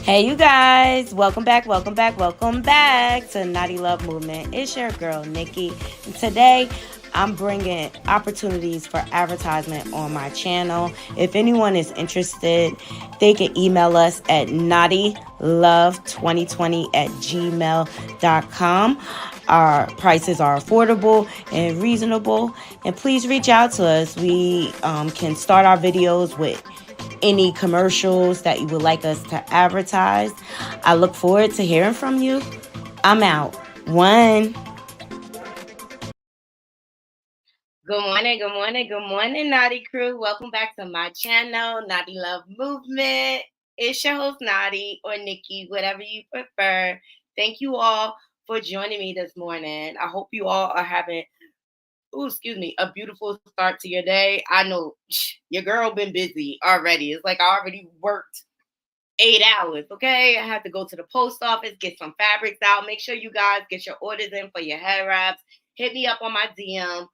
Hey, you guys, welcome back to Naughty Love Movement. It's your girl, Nikki. And today, I'm bringing opportunities for advertisement on my channel. If anyone is interested, they can email us at naughtylove2020@gmail.com. Our prices are affordable and reasonable. And please reach out to us. We can start our videos with any commercials that you would like us to advertise. I look forward to hearing from you. I'm out. One. Good morning, Naughty Crew. Welcome back to my channel, Naughty Love Movement. It's your host, Naughty, or Nikki, whatever you prefer. Thank you all for joining me this morning. I hope you all are having a beautiful start to your day. I know your girl been busy already. It's like I already worked 8 hours. Okay, I had to go to the post office, get some fabrics out. Make sure you guys get your orders in for your hair wraps. Hit me up on my DM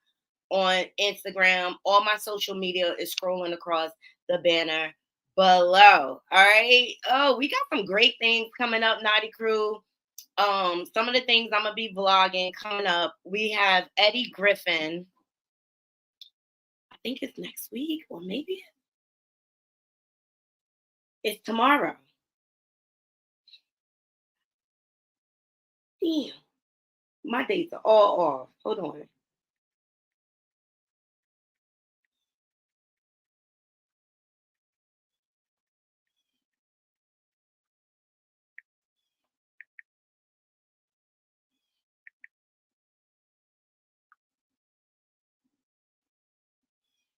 on Instagram. All my social media is scrolling across the banner below. All right. Oh, we got some great things coming up, Naughty Crew. Some of the things I'm gonna be vlogging coming up. We have Eddie Griffin. I think it's next week, or maybe it's tomorrow. Damn, my dates are all off. Hold on.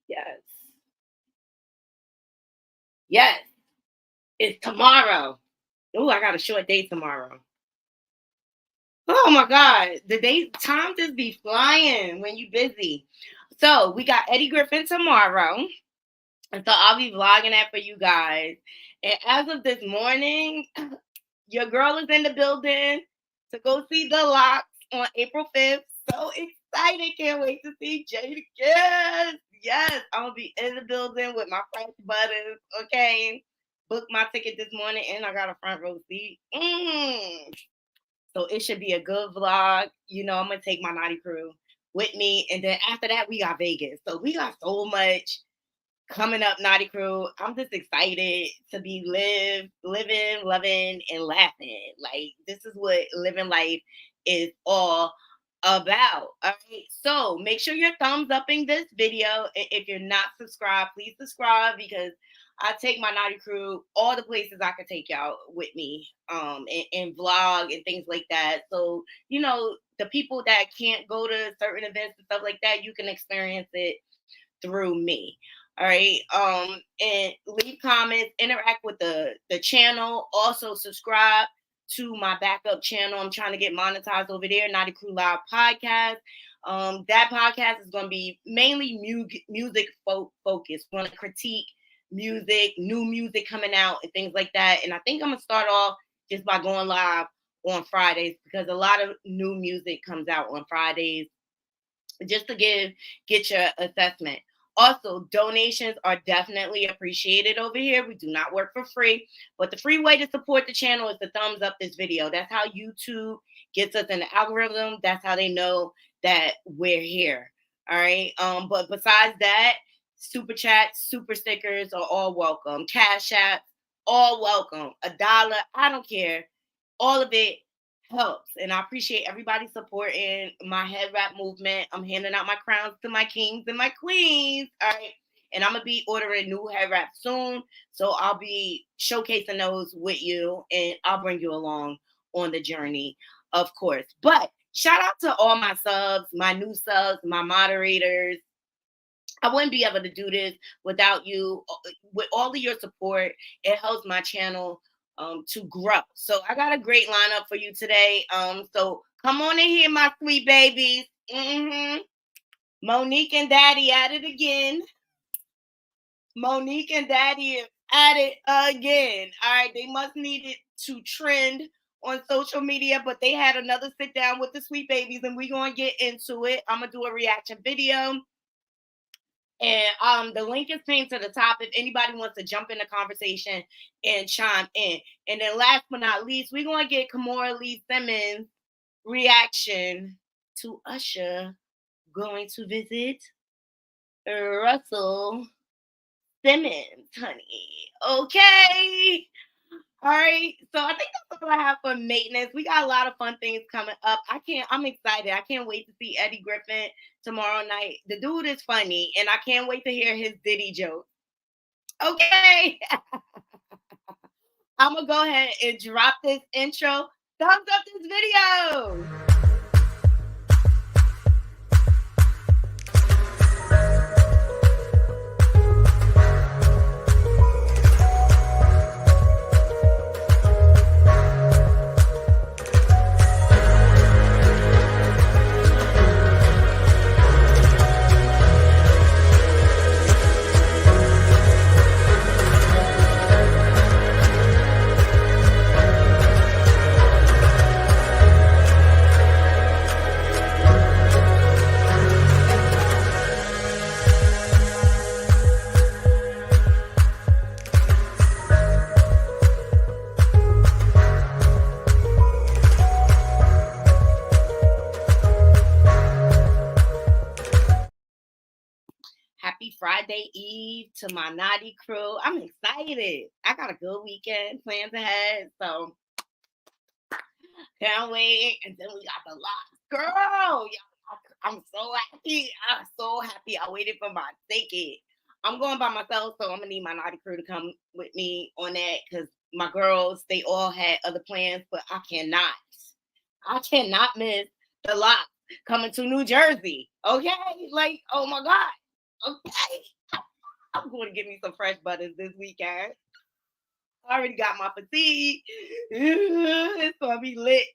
Yes. Yes. It's tomorrow. Oh, I got a short day tomorrow. Oh my God. The day time just be flying when you busy. So we got Eddie Griffin tomorrow. And so I'll be vlogging that for you guys. And as of this morning, your girl is in the building to go see the locks on April 5th. So excited. Can't wait to see Jada. Yes. Yes. I'm gonna be in the building with my French butters. Okay. Booked my ticket this morning and I got a front row seat. So it should be a good vlog. You know, I'm gonna take my naughty crew with me. And then after that, we got Vegas. So we got so much coming up, naughty crew. I'm just excited to be living, loving, and laughing. Like this is what living life is all about. All right. So make sure you're thumbs upping this video. If you're not subscribed, please subscribe because I take my naughty crew all the places I could take y'all with me, and vlog and things like that. So you know the people that can't go to certain events and stuff like that, you can experience it through me. All right. And leave comments, interact with the channel. Also subscribe to my backup channel. I'm trying to get monetized over there, Naughty Crew Live Podcast. That podcast is going to be mainly music focused. Want to critique music, new music coming out, and things like that. And I think I'm gonna start off just by going live on Fridays because a lot of new music comes out on Fridays just to get your assessment. Also, donations are definitely appreciated over here. We do not work for free, but the free way to support the channel is to thumbs up this video. That's how YouTube gets us in the algorithm. That's how they know that we're here. All right. But besides that, super chats, super stickers are all welcome. Cash app, all welcome. $1, I don't care. All of it helps. And I appreciate everybody supporting my head wrap movement. I'm handing out my crowns to my kings and my queens. All right. And I'm going to be ordering new head wraps soon. So I'll be showcasing those with you and I'll bring you along on the journey, of course. But shout out to all my subs, my new subs, my moderators. I wouldn't be able to do this without you. With all of your support, it helps my channel to grow. So I got a great lineup for you today. So come on in here, my sweet babies. Monique and Daddy at it again. Monique and Daddy at it again. All right, they must need it to trend on social media, but they had another sit down with the sweet babies, and we're gonna get into it. I'm gonna do a reaction video. And the link is pinned to the top if anybody wants to jump in the conversation and chime in. And then last but not least, we're going to get Kimora Lee Simmons' reaction to Usher going to visit Russel Simmons, honey. Okay. All right. So I think that's all I have for maintenance. We got a lot of fun things coming up. I'm excited. I can't wait to see Eddie Griffin tomorrow night. The dude is funny, and I can't wait to hear his Diddy joke. Okay. I'm going to go ahead and drop this intro. Thumbs up this video. Happy Friday Eve to my naughty crew. I'm excited. I got a good weekend plans ahead, so can't wait. And then we got the lot. Girl, I'm so happy. I'm so happy. I waited for my ticket. I'm going by myself, so I'm going to need my naughty crew to come with me on that because my girls, they all had other plans, but I cannot miss the lot coming to New Jersey. Okay? Like, oh my God. Okay. I'm going to get me some fresh butters this weekend. I already got my fatigue. It's going to be lit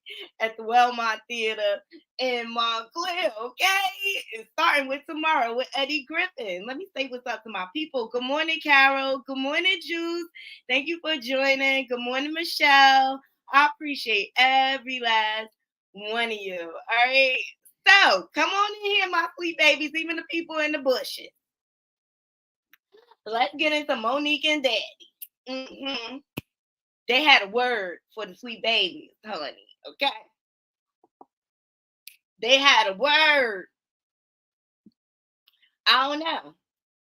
at the Wellmont Theater in Montclair, okay? It's starting with tomorrow with Eddie Griffin. Let me say what's up to my people. Good morning, Carol. Good morning, Juice. Thank you for joining. Good morning, Michelle. I appreciate every last one of you, all right? So, come on in here, my sweet babies, even the people in the bushes. Let's get into Monique and Daddy. Mm-hmm. They had a word for the sweet babies, honey. Okay. They had a word. I don't know.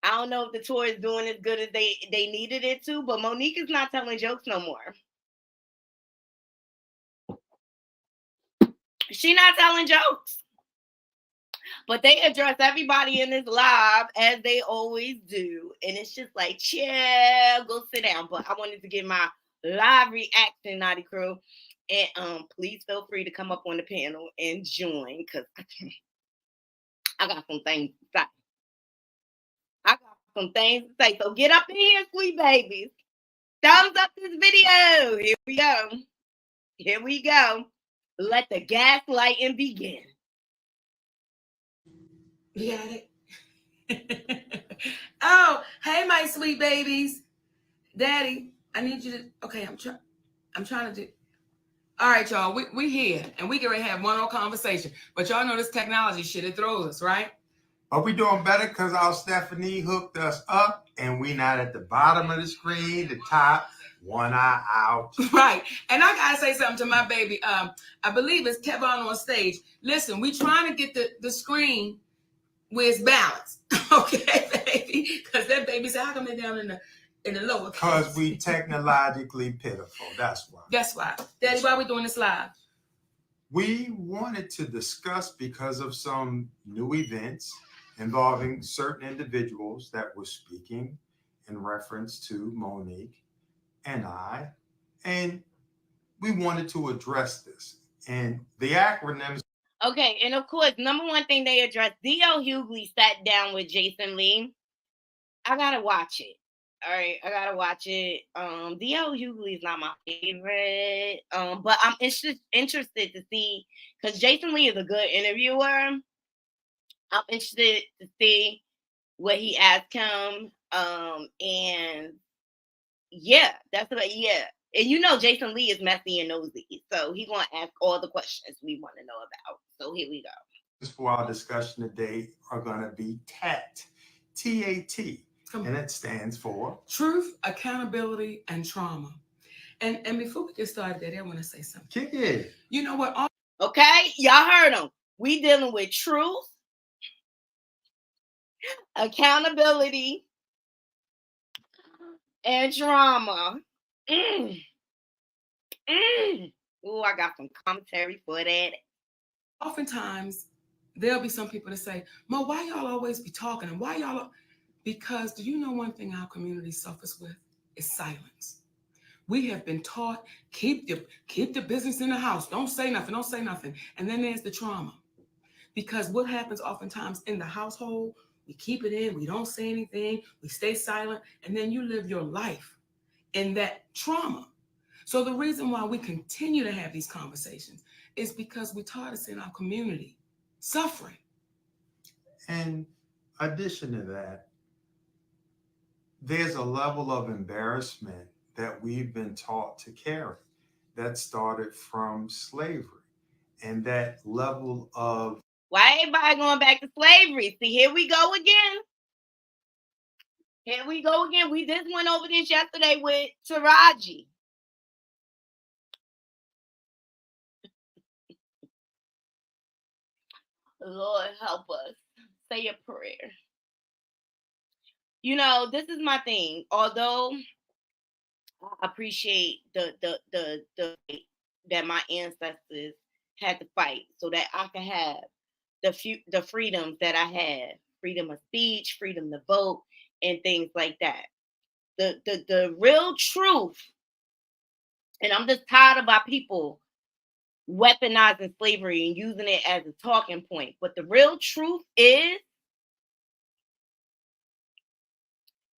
I don't know if the tour is doing as good as they needed it to, but Monique is not telling jokes no more. She's not telling jokes. But they address everybody in this live as they always do. And it's just like, chill, go sit down. But I wanted to give my live reaction, Naughty Crew. And please feel free to come up on the panel and join because I got some things to say. So get up in here, sweet babies. Thumbs up this video. Here we go. Let the gaslighting begin. You got it? Oh, hey, my sweet babies. Daddy, I need you to... Okay, I'm trying to do... All right, y'all. We here, and we can have one more conversation. But y'all know this technology shit, it throws us, right? Are we doing better because our Stephanie hooked us up, and we not at the bottom of the screen, the top, one eye out. Right. And I got to say something to my baby. I believe it's Kevon on stage. Listen, we trying to get the screen where it's balanced. Okay, baby? Because that baby said, how come they're down in the lower? Because we technologically pitiful. That's why. That's why. Daddy, why are we doing this live? We wanted to discuss because of some new events involving certain individuals that were speaking in reference to Monique and I. And we wanted to address this. And the acronyms. Okay, and of course, number one thing they addressed, D.L. Hughley sat down with Jason Lee. I gotta watch it. All right, I gotta watch it. D.L. Hughley is not my favorite. But I'm interested to see because Jason Lee is a good interviewer. I'm interested to see what he asked him. And yeah, that's what. Yeah, and you know Jason Lee is messy and nosy, so he's gonna ask all the questions we want to know about. So here we go. For our discussion today are going to be Tat. TAT. And it stands for Truth, Accountability, and Trauma. And before we get started, Daddy, I want to say something. Kick it. You know what? Okay, y'all heard them. We dealing with truth, accountability, and trauma. Oh, I got some commentary for that. Oftentimes, there'll be some people that say, Mo, why y'all always be talking? And why y'all? Because do you know one thing our community suffers with? Is silence. We have been taught, keep the business in the house. Don't say nothing. Don't say nothing. And then there's the trauma. Because what happens oftentimes in the household, we keep it in, we don't say anything, we stay silent, and then you live your life in that trauma. So the reason why we continue to have these conversations is because we taught us in our community suffering. In addition to that, there's a level of embarrassment that we've been taught to carry that started from slavery. And that level of Why everybody going back to slavery? See, here we go again. Here we go again. We just went over this yesterday with Taraji. Lord help us. Say a prayer. You know, this is my thing. Although I appreciate the that my ancestors had to fight so that I could have the freedoms that I had, freedom of speech, freedom to vote, and things like that. The real truth, and I'm just tired of our people weaponizing slavery and using it as a talking point. But the real truth is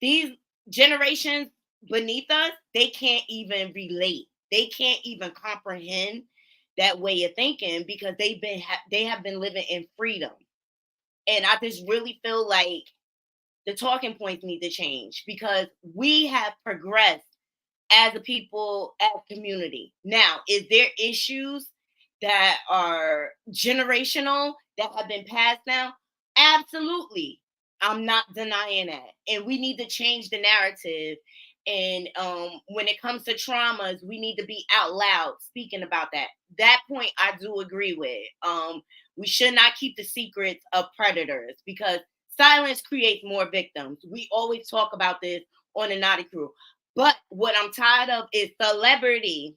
these generations beneath us, they can't even relate. They can't even comprehend that way of thinking because they have been living in freedom. And I just really feel like the talking points need to change because we have progressed as a people, as a community. Now, is there issues that are generational that have been passed down? Absolutely. I'm not denying that. And we need to change the narrative. And when it comes to traumas, we need to be out loud speaking about that. That point I do agree with. We should not keep the secrets of predators because silence creates more victims. We always talk about this on the Naughty Crew. But what I'm tired of is celebrity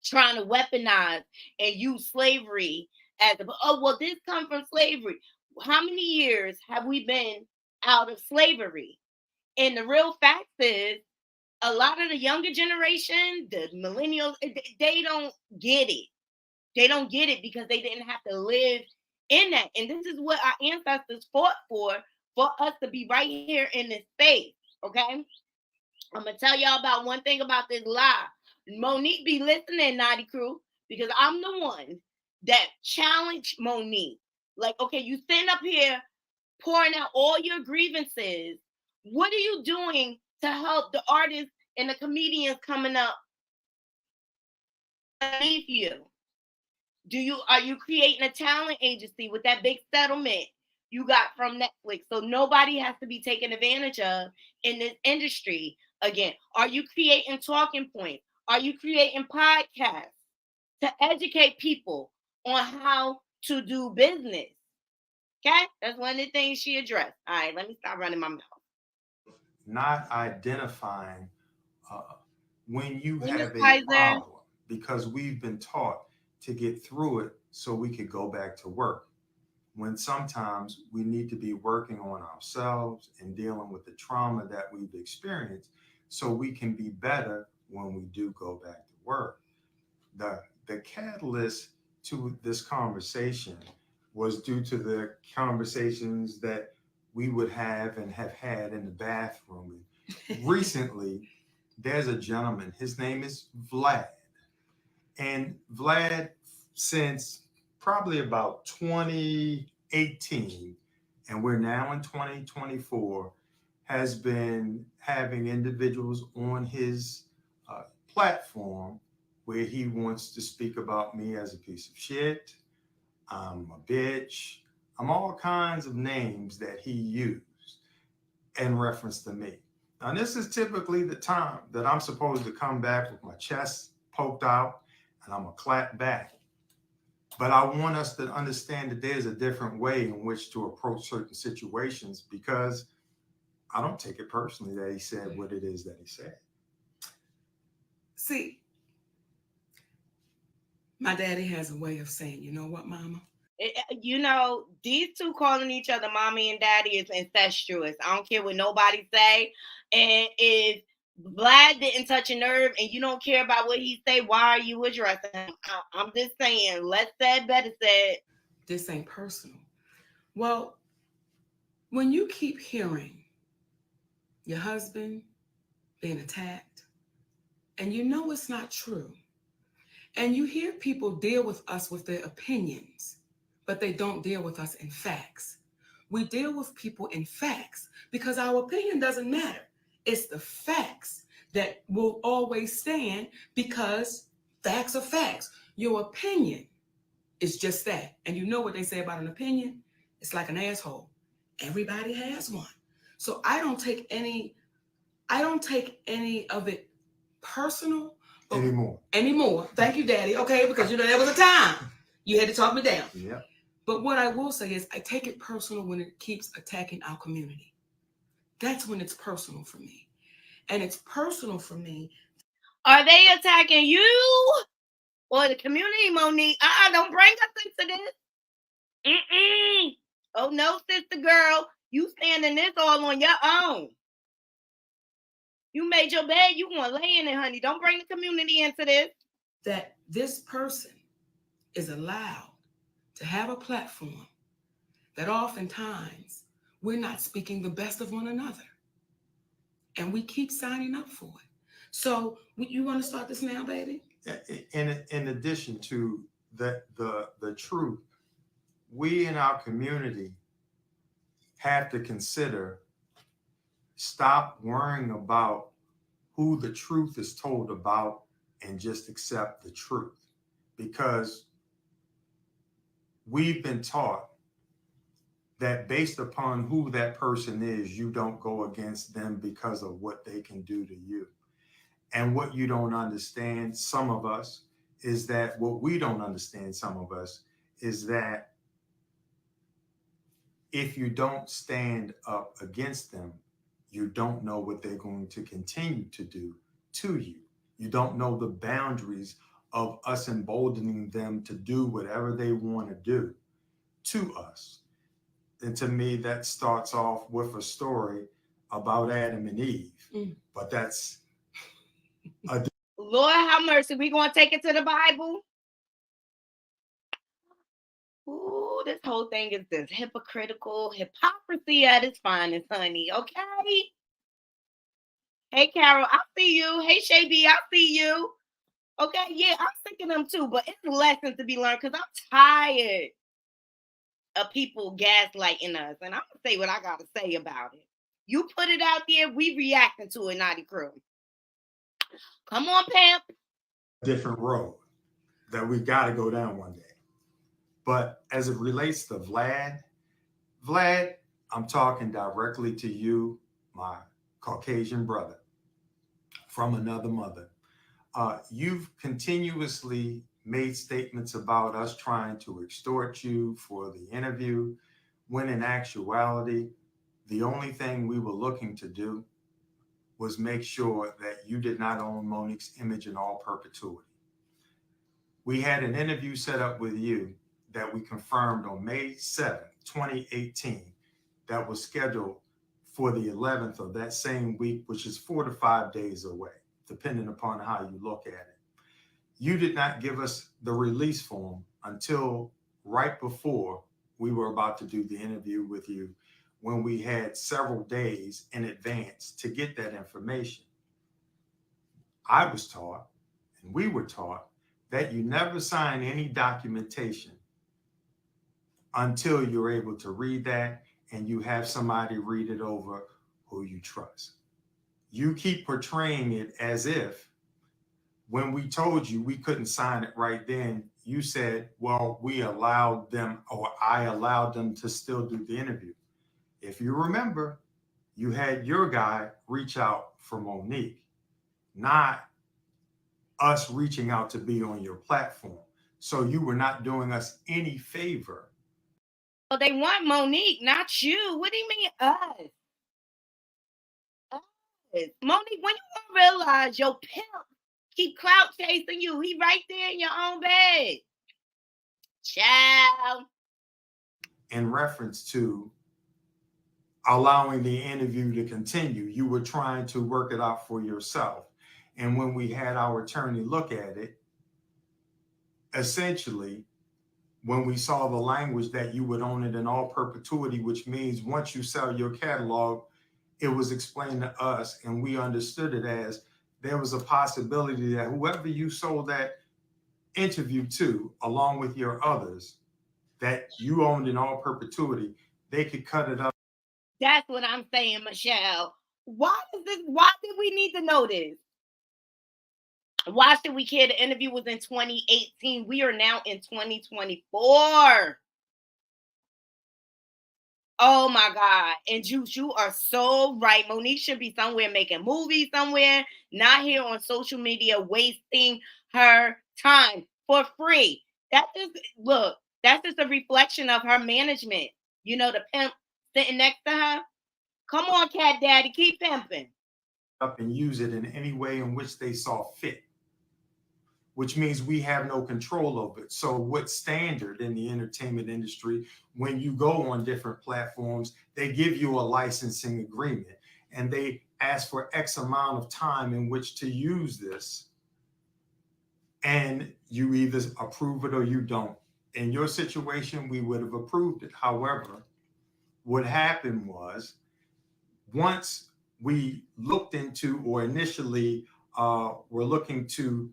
trying to weaponize and use slavery as this comes from slavery. How many years have we been out of slavery? And the real fact is a lot of the younger generation, the millennials, they don't get it. They don't get it because they didn't have to live in that. And this is what our ancestors fought for us to be right here in this space. Okay. I'm gonna tell y'all about one thing about this lie. Monique be listening, Naughty Crew, because I'm the one that challenged Monique. Like, okay, you stand up here pouring out all your grievances. What are you doing to help the artists and the comedians coming up beneath you? Are you creating a talent agency with that big settlement you got from Netflix so nobody has to be taken advantage of in this industry? Again, are you creating talking points? Are you creating podcasts to educate people on how to do business? Okay, that's one of the things she addressed. All right, let me stop running my mouth. not identifying when you Hey, have Miss a Kaiser. problem because we've been taught to get through it so we could go back to work. When sometimes we need to be working on ourselves and dealing with the trauma that we've experienced so we can be better when we do go back to work. The catalyst to this conversation was due to the conversations that we would have and have had in the bathroom. Recently, there's a gentleman, his name is Vlad. And Vlad, since probably about 2018, and we're now in 2024, has been having individuals on his platform where he wants to speak about me as a piece of shit. I'm a bitch. I'm all kinds of names that he used. in reference to me. Now, this is typically the time that I'm supposed to come back with my chest poked out and I'm going to clap back. But I want us to understand that there's a different way in which to approach certain situations, because I don't take it personally that he said what it is that he said. See, my daddy has a way of saying, you know what, mama? You know, these two calling each other mommy and daddy is incestuous. I don't care what nobody say. And if Vlad didn't touch a nerve and you don't care about what he say, why are you addressing him? I'm just saying, less said, better said. This ain't personal. Well, when you keep hearing your husband being attacked and you know it's not true, and you hear people deal with us with their opinions, but they don't deal with us in facts. We deal with people in facts because our opinion doesn't matter. It's the facts that will always stand, because facts are facts. Your opinion is just that. And you know what they say about an opinion? It's like an asshole. Everybody has one. So I don't take any of it personal anymore. Thank you, Daddy. Okay, because there was a time you had to talk me down. Yeah. But what I will say is I take it personal when it keeps attacking our community. That's when it's personal for me. And it's personal for me. Are they attacking you or the community, Monique? Don't bring us into this. Oh no, sister girl. You standing this all on your own. You made your bed, you gonna lay in it, honey. Don't bring the community into this. That this person is allowed to have a platform that oftentimes we're not speaking the best of one another. And we keep signing up for it. So you want to start this now, baby? In addition to the truth, we in our community have to consider, stop worrying about who the truth is told about and just accept the truth. Because we've been taught that based upon who that person is, you don't go against them because of what they can do to you. And what you don't understand, some of us, is that what we don't understand, some of us, is that if you don't stand up against them, you don't know what they're going to continue to do to you. You don't know the boundaries of us emboldening them to do whatever they want to do to us. And to me, that starts off with a story about Adam and Eve. But that's Lord have mercy. We gonna take it to the Bible. Ooh, this whole thing is this hypocrisy at its finest, honey. Okay. Hey, Carol, I see you. Hey, Shay B, I see you. Okay, yeah, I'm sick of them too, but it's a lesson to be learned because I'm tired of people gaslighting us, and I'm gonna say what I gotta say about it. You put it out there, we reacting to it, Naughty Crew. Come on, Pamp. Different road that we got to go down one day. But as it relates to Vlad, I'm talking directly to you, my Caucasian brother from another mother. You've continuously made statements about us trying to extort you for the interview, when in actuality, the only thing we were looking to do was make sure that you did not own Monique's image in all perpetuity. We had an interview set up with you that we confirmed on May 7th, 2018, that was scheduled for the 11th of that same week, which is 4 to 5 days away, depending upon how you look at it. You did not give us the release form until right before we were about to do the interview with you, when we had several days in advance to get that information. I was taught, and we were taught, that you never sign any documentation until you're able to read that and you have somebody read it over who you trust. You keep portraying it as if when we told you we couldn't sign it right then, you said, well, we allowed them, or I allowed them to still do the interview. If you remember, You had your guy reach out for Monique, not us reaching out to be on your platform. So you were not doing us any favor. Well, they want Monique, not you. What do you mean us? Us. Monique, when you gonna realize your pimp keep clout chasing you? He right there in your own bed. Child. In reference to allowing the interview to continue, you were trying to work it out for yourself. And when we had our attorney look at it, essentially, when we saw the language that you would own it in all perpetuity, which means once you sell your catalog, it was explained to us and we understood it as there was a possibility that whoever you sold that interview to, along with your others, that you owned in all perpetuity, they could cut it up. That's what I'm saying, Michelle. Why did we need to know this? Why should we care? The interview was in 2018. We are now in 2024. Oh my God. And Juice, you are so right. Monique should be somewhere making movies somewhere, not here on social media wasting her time for free. That's just a reflection of her management. You know, the pimp sitting next to her. Come on, Cat Daddy, keep pimping. Up and use it in any way in which they saw fit, which means we have no control over it. So what's standard in the entertainment industry, when you go on different platforms, they give you a licensing agreement and they ask for X amount of time in which to use this. And you either approve it or you don't. In your situation, we would have approved it. However, what happened was once we looked into or initially were looking to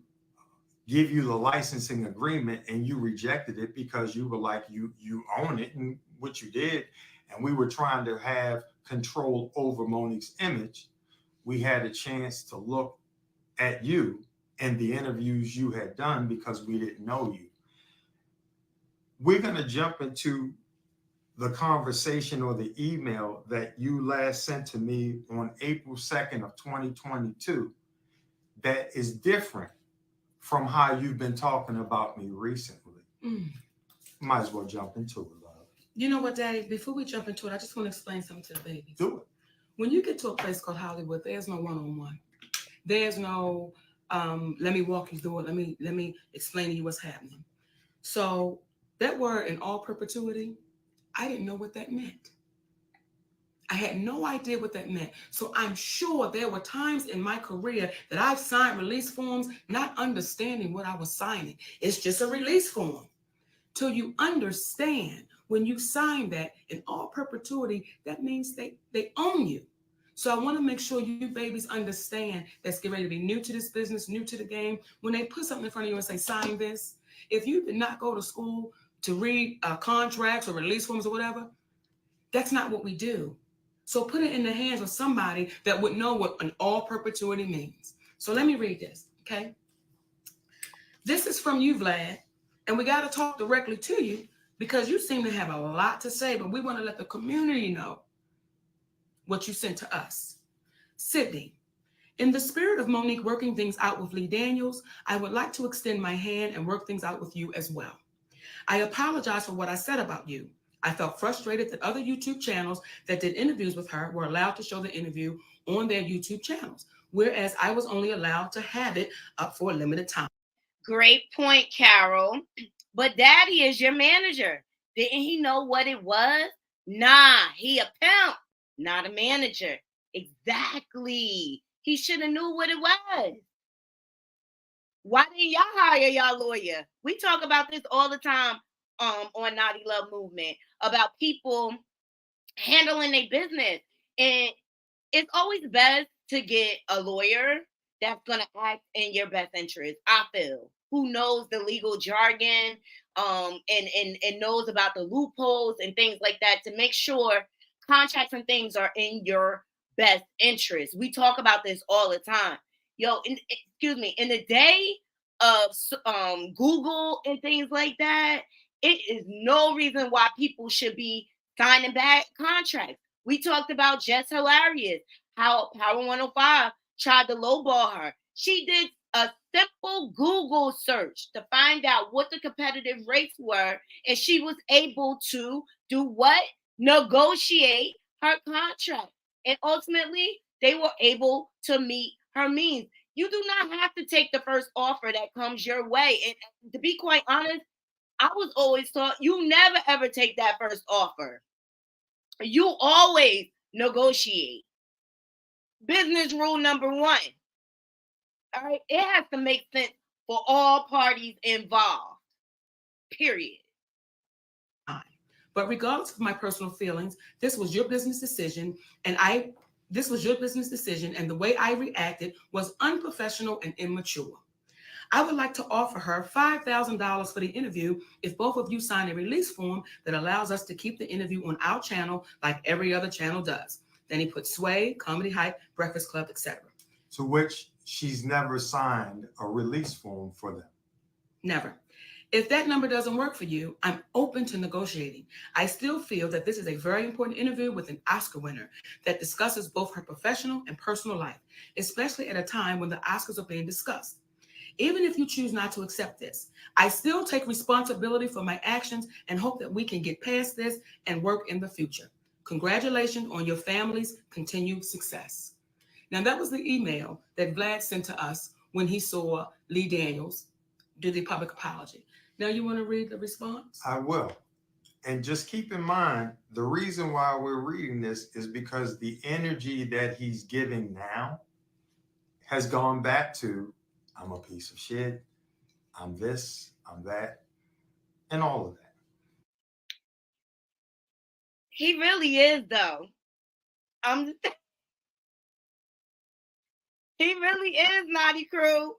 give you the licensing agreement and you rejected it because you were like, you own it, and what you did, and we were trying to have control over Monique's image, we had a chance to look at you and the interviews you had done because we didn't know you. We're going to jump into the conversation or the email that you last sent to me on April 2nd of 2022 that is different from how you've been talking about me recently. Might as well jump into it, love. You know what, Daddy? Before we jump into it, I just want to explain something to the babies. Do it. When you get to a place called Hollywood, there's no one-on-one. There's no, let me walk you through it. Let me explain to you what's happening. So that word in all perpetuity, I didn't know what that meant. I had no idea what that meant. So I'm sure there were times in my career that I've signed release forms not understanding what I was signing. It's just a release form. Till you understand when you sign that in all perpetuity, that means they own you. So I want to make sure you babies understand that's getting ready to be new to this business, new to the game. When they put something in front of you and say, sign this, if you did not go to school to read contracts or release forms or whatever, that's not what we do. So put it in the hands of somebody that would know what an all perpetuity means. So let me read this, okay? This is from you, Vlad, and we got to talk directly to you because you seem to have a lot to say, but we want to let the community know what you sent to us. Sydney, in the spirit of Monique working things out with Lee Daniels, I would like to extend my hand and work things out with you as well. I apologize for what I said about you. I felt frustrated that other YouTube channels that did interviews with her were allowed to show the interview on their YouTube channels, whereas I was only allowed to have it up for a limited time. Great point, Carol. But Daddy is your manager. Didn't he know what it was? Nah, he a pimp, not a manager. Exactly. He should have knew what it was. Why didn't y'all hire y'all lawyer? We talk about this all the time on Naughty Love Movement about people handling their business. And it's always best to get a lawyer that's going to act in your best interest, I feel, who knows the legal jargon and knows about the loopholes and things like that to make sure contracts and things are in your best interest. We talk about this all the time. In the day of Google and things like that, it is no reason why people should be signing bad contracts. We talked about Jess Hilarious, how Power 105 tried to lowball her. She did a simple Google search to find out what the competitive rates were, and she was able to do what? Negotiate her contract. And ultimately, they were able to meet her means. You do not have to take the first offer that comes your way. And to be quite honest, I was always taught you never ever take that first offer. You always negotiate. Business rule number one. All right, it has to make sense for all parties involved. Period. But regardless of my personal feelings, this was your business decision, and the way I reacted was unprofessional and immature. I would like to offer her $5,000 for the interview if both of you sign a release form that allows us to keep the interview on our channel like every other channel does. Then he put Sway, Comedy Hype, Breakfast Club, etc. To which she's never signed a release form for them. Never. If that number doesn't work for you, I'm open to negotiating. I still feel that this is a very important interview with an Oscar winner that discusses both her professional and personal life, especially at a time when the Oscars are being discussed. Even if you choose not to accept this, I still take responsibility for my actions and hope that we can get past this and work in the future. Congratulations on your family's continued success. Now, that was the email that Vlad sent to us when he saw Lee Daniels do the public apology. Now, you want to read the response? I will. And just keep in mind, the reason why we're reading this is because the energy that he's giving now has gone back to, I'm a piece of shit, I'm this, I'm that, and all of that. He really is, though. He really is, Naughty Crew.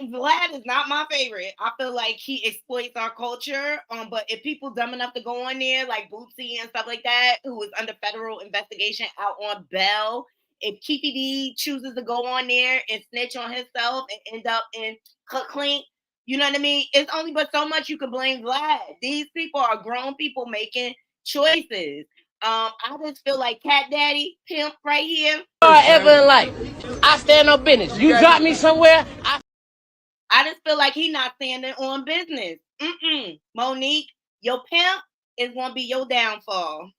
Vlad is not my favorite. I feel like he exploits our culture. But if people dumb enough to go on there, like Bootsy and stuff like that, who is under federal investigation out on bail, if Keefy D chooses to go on there and snitch on himself and end up in clink, you know what I mean? It's only but so much you can blame Vlad. These people are grown people making choices. I just feel like Cat Daddy, pimp right here. Ever in life, I stand on business. You drop me somewhere, I just feel like he's not standing on business. Monique, your pimp is going to be your downfall.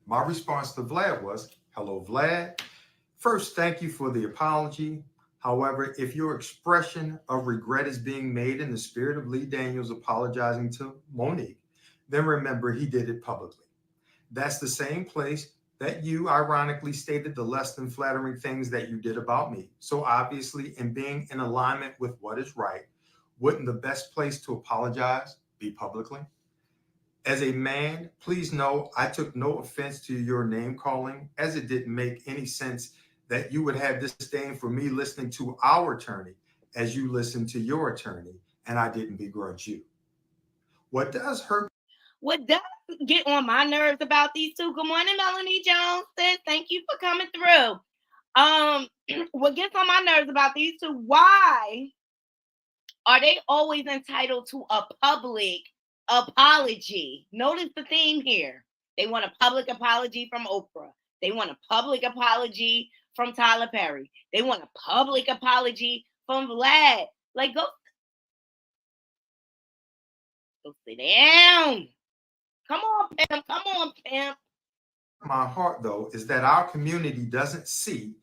My response to Vlad was, hello, Vlad. First, thank you for the apology. However, if your expression of regret is being made in the spirit of Lee Daniels apologizing to Monique, then remember he did it publicly. That's the same place that you ironically stated the less than flattering things that you did about me. So obviously, in being in alignment with what is right, wouldn't the best place to apologize be publicly? As a man, please know I took no offense to your name calling, as it didn't make any sense that you would have disdain for me listening to our attorney as you listened to your attorney, and I didn't begrudge you. What does get on my nerves about these two? Good morning, Melanie Jones. Thank you for coming through. What gets on my nerves about these two? Why are they always entitled to a public apology? Notice the theme here. They want a public apology from Oprah. They want a public apology from Tyler Perry. They want a public apology from Vlad. Like, go sit down. Come on, pimp. Come on, pimp. My heart, though, is that our community doesn't see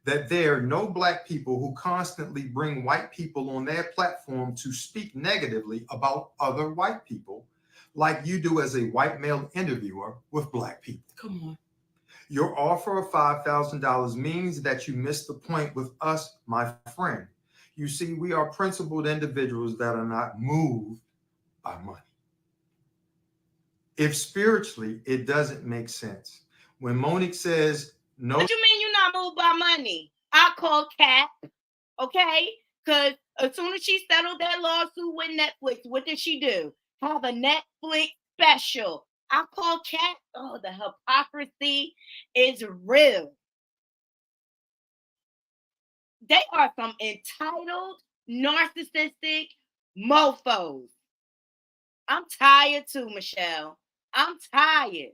that there are no Black people who constantly bring white people on their platform to speak negatively about other white people, like you do as a white male interviewer with Black people. Come on. Your offer of $5,000 means that you missed the point with us, my friend. You see, we are principled individuals that are not moved by money. If spiritually, it doesn't make sense. When Monique says, no. What you mean you're not moved by money? I call Cat, okay? Because as soon as she settled that lawsuit with Netflix, what did she do? Have a Netflix special. I call Cat. Oh, the hypocrisy is real. They are some entitled, narcissistic mofos. I'm tired too, Michelle. I'm tired.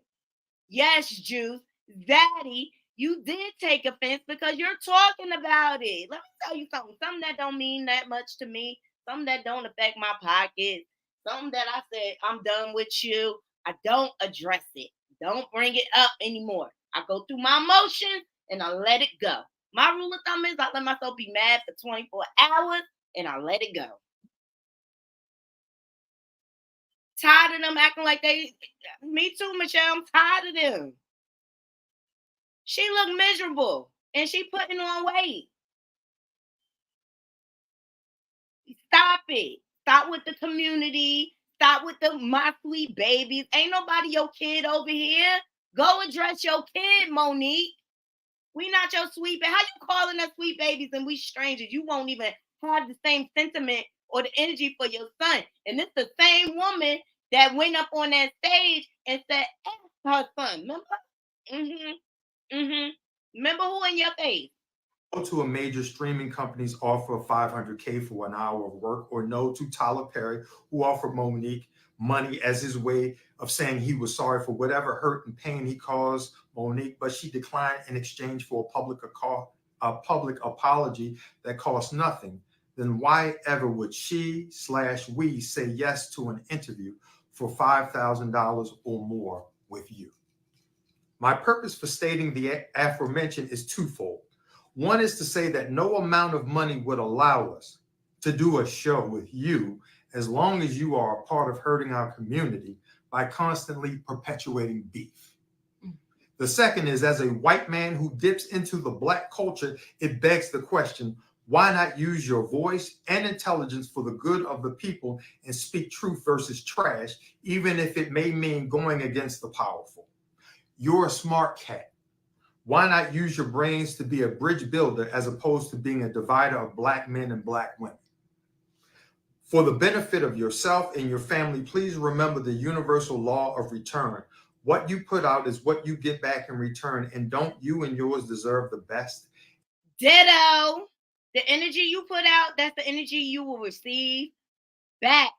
Yes, Juice. Zaddy, you did take offense because you're talking about it. Let me tell you something. Something that don't mean that much to me. Something that don't affect my pockets. Something that I said, I'm done with you. I don't address it. Don't bring it up anymore. I go through my emotions and I let it go. My rule of thumb is I let myself be mad for 24 hours and I let it go. Tired of them acting like they. Me too, Michelle. I'm tired of them. She look miserable and she putting on weight. Stop it. Stop with the community. Stop with the my sweet babies. Ain't nobody your kid over here. Go address your kid, Monique. We not your sweet baby. How you calling us sweet babies and we strangers? You won't even have the same sentiment or the energy for your son. And it's the same woman that went up on that stage and said, F her son. Remember? Remember who in your face? To a major streaming company's offer of $500K for an hour of work, or no to Tyler Perry, who offered Monique money as his way of saying he was sorry for whatever hurt and pain he caused Monique, but she declined in exchange for a public apology that cost nothing, then why ever would she/we say yes to an interview for $5,000 or more with you? My purpose for stating the aforementioned is twofold. One is to say that no amount of money would allow us to do a show with you as long as you are a part of hurting our community by constantly perpetuating beef. The second is, as a white man who dips into the Black culture, it begs the question, why not use your voice and intelligence for the good of the people and speak truth versus trash, even if it may mean going against the powerful? You're a smart cat. Why not use your brains to be a bridge builder as opposed to being a divider of Black men and Black women? For the benefit of yourself and your family, please remember the universal law of return. What you put out is what you get back in return, and don't you and yours deserve the best? Ditto. The energy you put out, that's the energy you will receive back.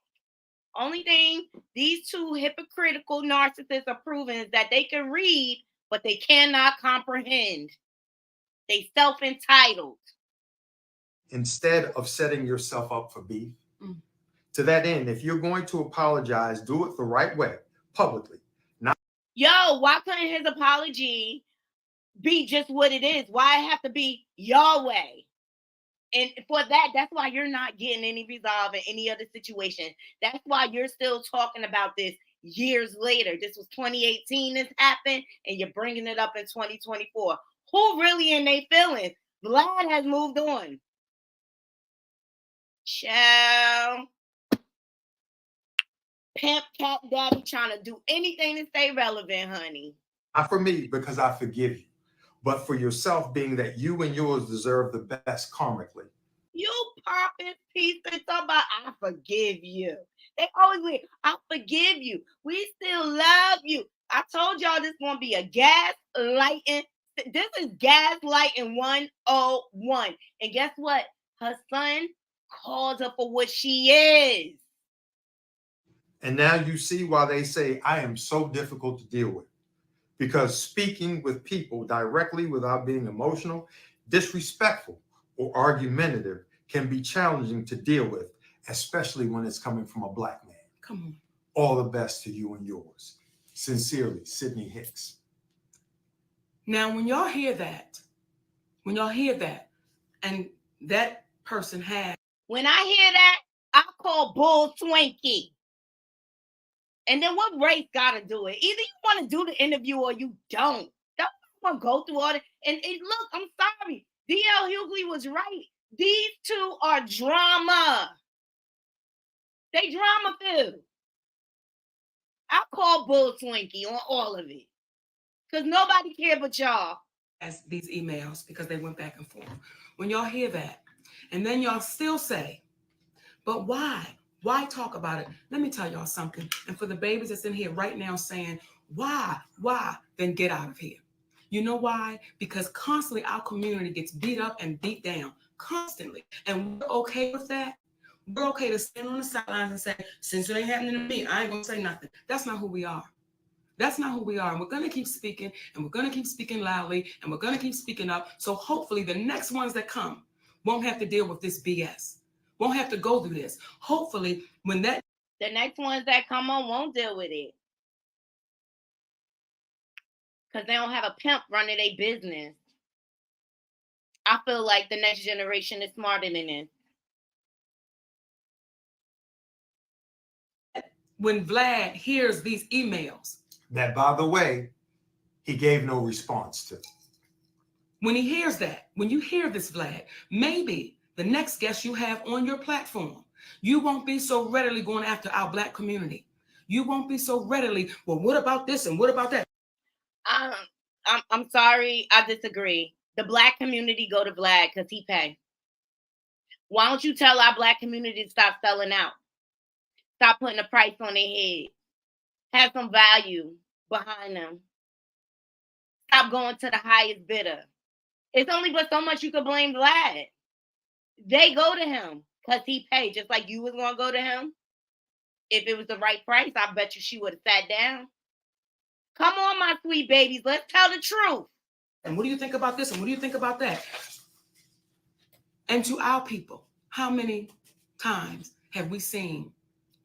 Only thing these two hypocritical narcissists are proving is that they can read, but they cannot comprehend. They self-entitled. Instead of setting yourself up for beef. To that end, if you're going to apologize, do it the right way, publicly. Yo, why couldn't his apology be just what it is? Why it have to be your way? And for that, that's why you're not getting any resolve in any other situation. That's why you're still talking about this years later. This was 2018 this happened, and you're bringing it up in 2024. Who really in their feelings? Vlad has moved on. Child. Pimp cat daddy trying to do anything to stay relevant, honey. Not for me, because I forgive you, but for yourself, being that you and yours deserve the best karmically. You popping pieces about I forgive you. They always wait, I forgive you. We still love you. I told y'all this gonna be a gaslighting. This is gaslighting 101. And guess what? Her son called her for what she is. And now you see why they say I am so difficult to deal with. Because speaking with people directly without being emotional, disrespectful, or argumentative can be challenging to deal with, especially when it's coming from a Black man. Come on. All the best to you and yours. Sincerely, Sydney Hicks. Now, when y'all hear that, and that person had. When I hear that, I call Bull Twinkie. And then what race got to do it? Either you want to do the interview or you don't. Don't want to go through all that. And look, I'm sorry. D.L. Hughley was right. These two are drama. They drama filled. I call Bull Twinkie on all of it. Because nobody cared but y'all. As these emails, because they went back and forth. When y'all hear that, and then y'all still say, but why? Why talk about it? Let me tell y'all something. And for the babies that's in here right now saying, why? Then get out of here. You know why? Because constantly our community gets beat up and beat down. Constantly. And we're okay with that. We're okay to stand on the sidelines and say, since it ain't happening to me, I ain't going to say nothing. That's not who we are. That's not who we are. And we're going to keep speaking, and we're going to keep speaking loudly, and we're going to keep speaking up. So hopefully the next ones that come won't have to deal with this BS, won't have to go through this. Hopefully when the next ones that come on won't deal with it. Because they don't have a pimp running their business. I feel like the next generation is smarter than this. When Vlad hears these emails, that, by the way, he gave no response to. When he hears that, when you hear this, Vlad, maybe the next guest you have on your platform, you won't be so readily going after our Black community. You won't be so readily, well, what about this and what about that? I'm sorry, I disagree. The Black community go to Vlad because he pay. Why don't you tell our Black community to stop selling out? Stop putting a price on their head. Have some value behind them. Stop going to the highest bidder. It's only but so much you could blame Vlad. They go to him because he paid, just like you was going to go to him. If it was the right price, I bet you she would have sat down. Come on, my sweet babies. Let's tell the truth. And what do you think about this? And what do you think about that? And to our people, how many times have we seen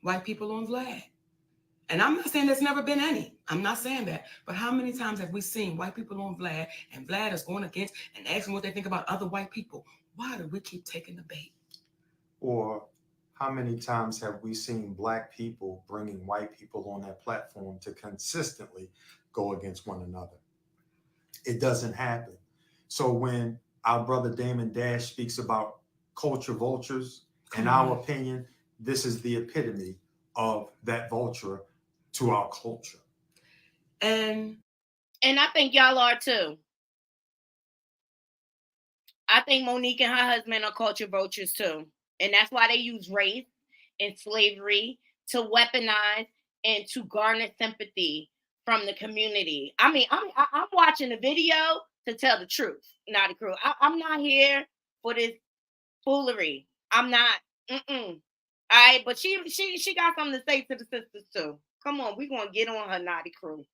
white people on Vlad? And I'm not saying there's never been any. I'm not saying that. But how many times have we seen white people on Vlad and Vlad is going against and asking what they think about other white people? Why do we keep taking the bait? Or how many times have we seen Black people bringing white people on that platform to consistently go against one another? It doesn't happen. So when our brother Damon Dash speaks about culture vultures, in our opinion, this is the epitome of that vulture to our culture. And I think y'all are too. I think Monique and her husband are culture vultures too. And that's why they use race and slavery to weaponize and to garner sympathy from the community. I mean, I'm watching the video to tell the truth, not the crew. I'm not here for this foolery. I'm not. All right, but she got something to say to the sisters too. Come on, we're gonna get on her naughty crew.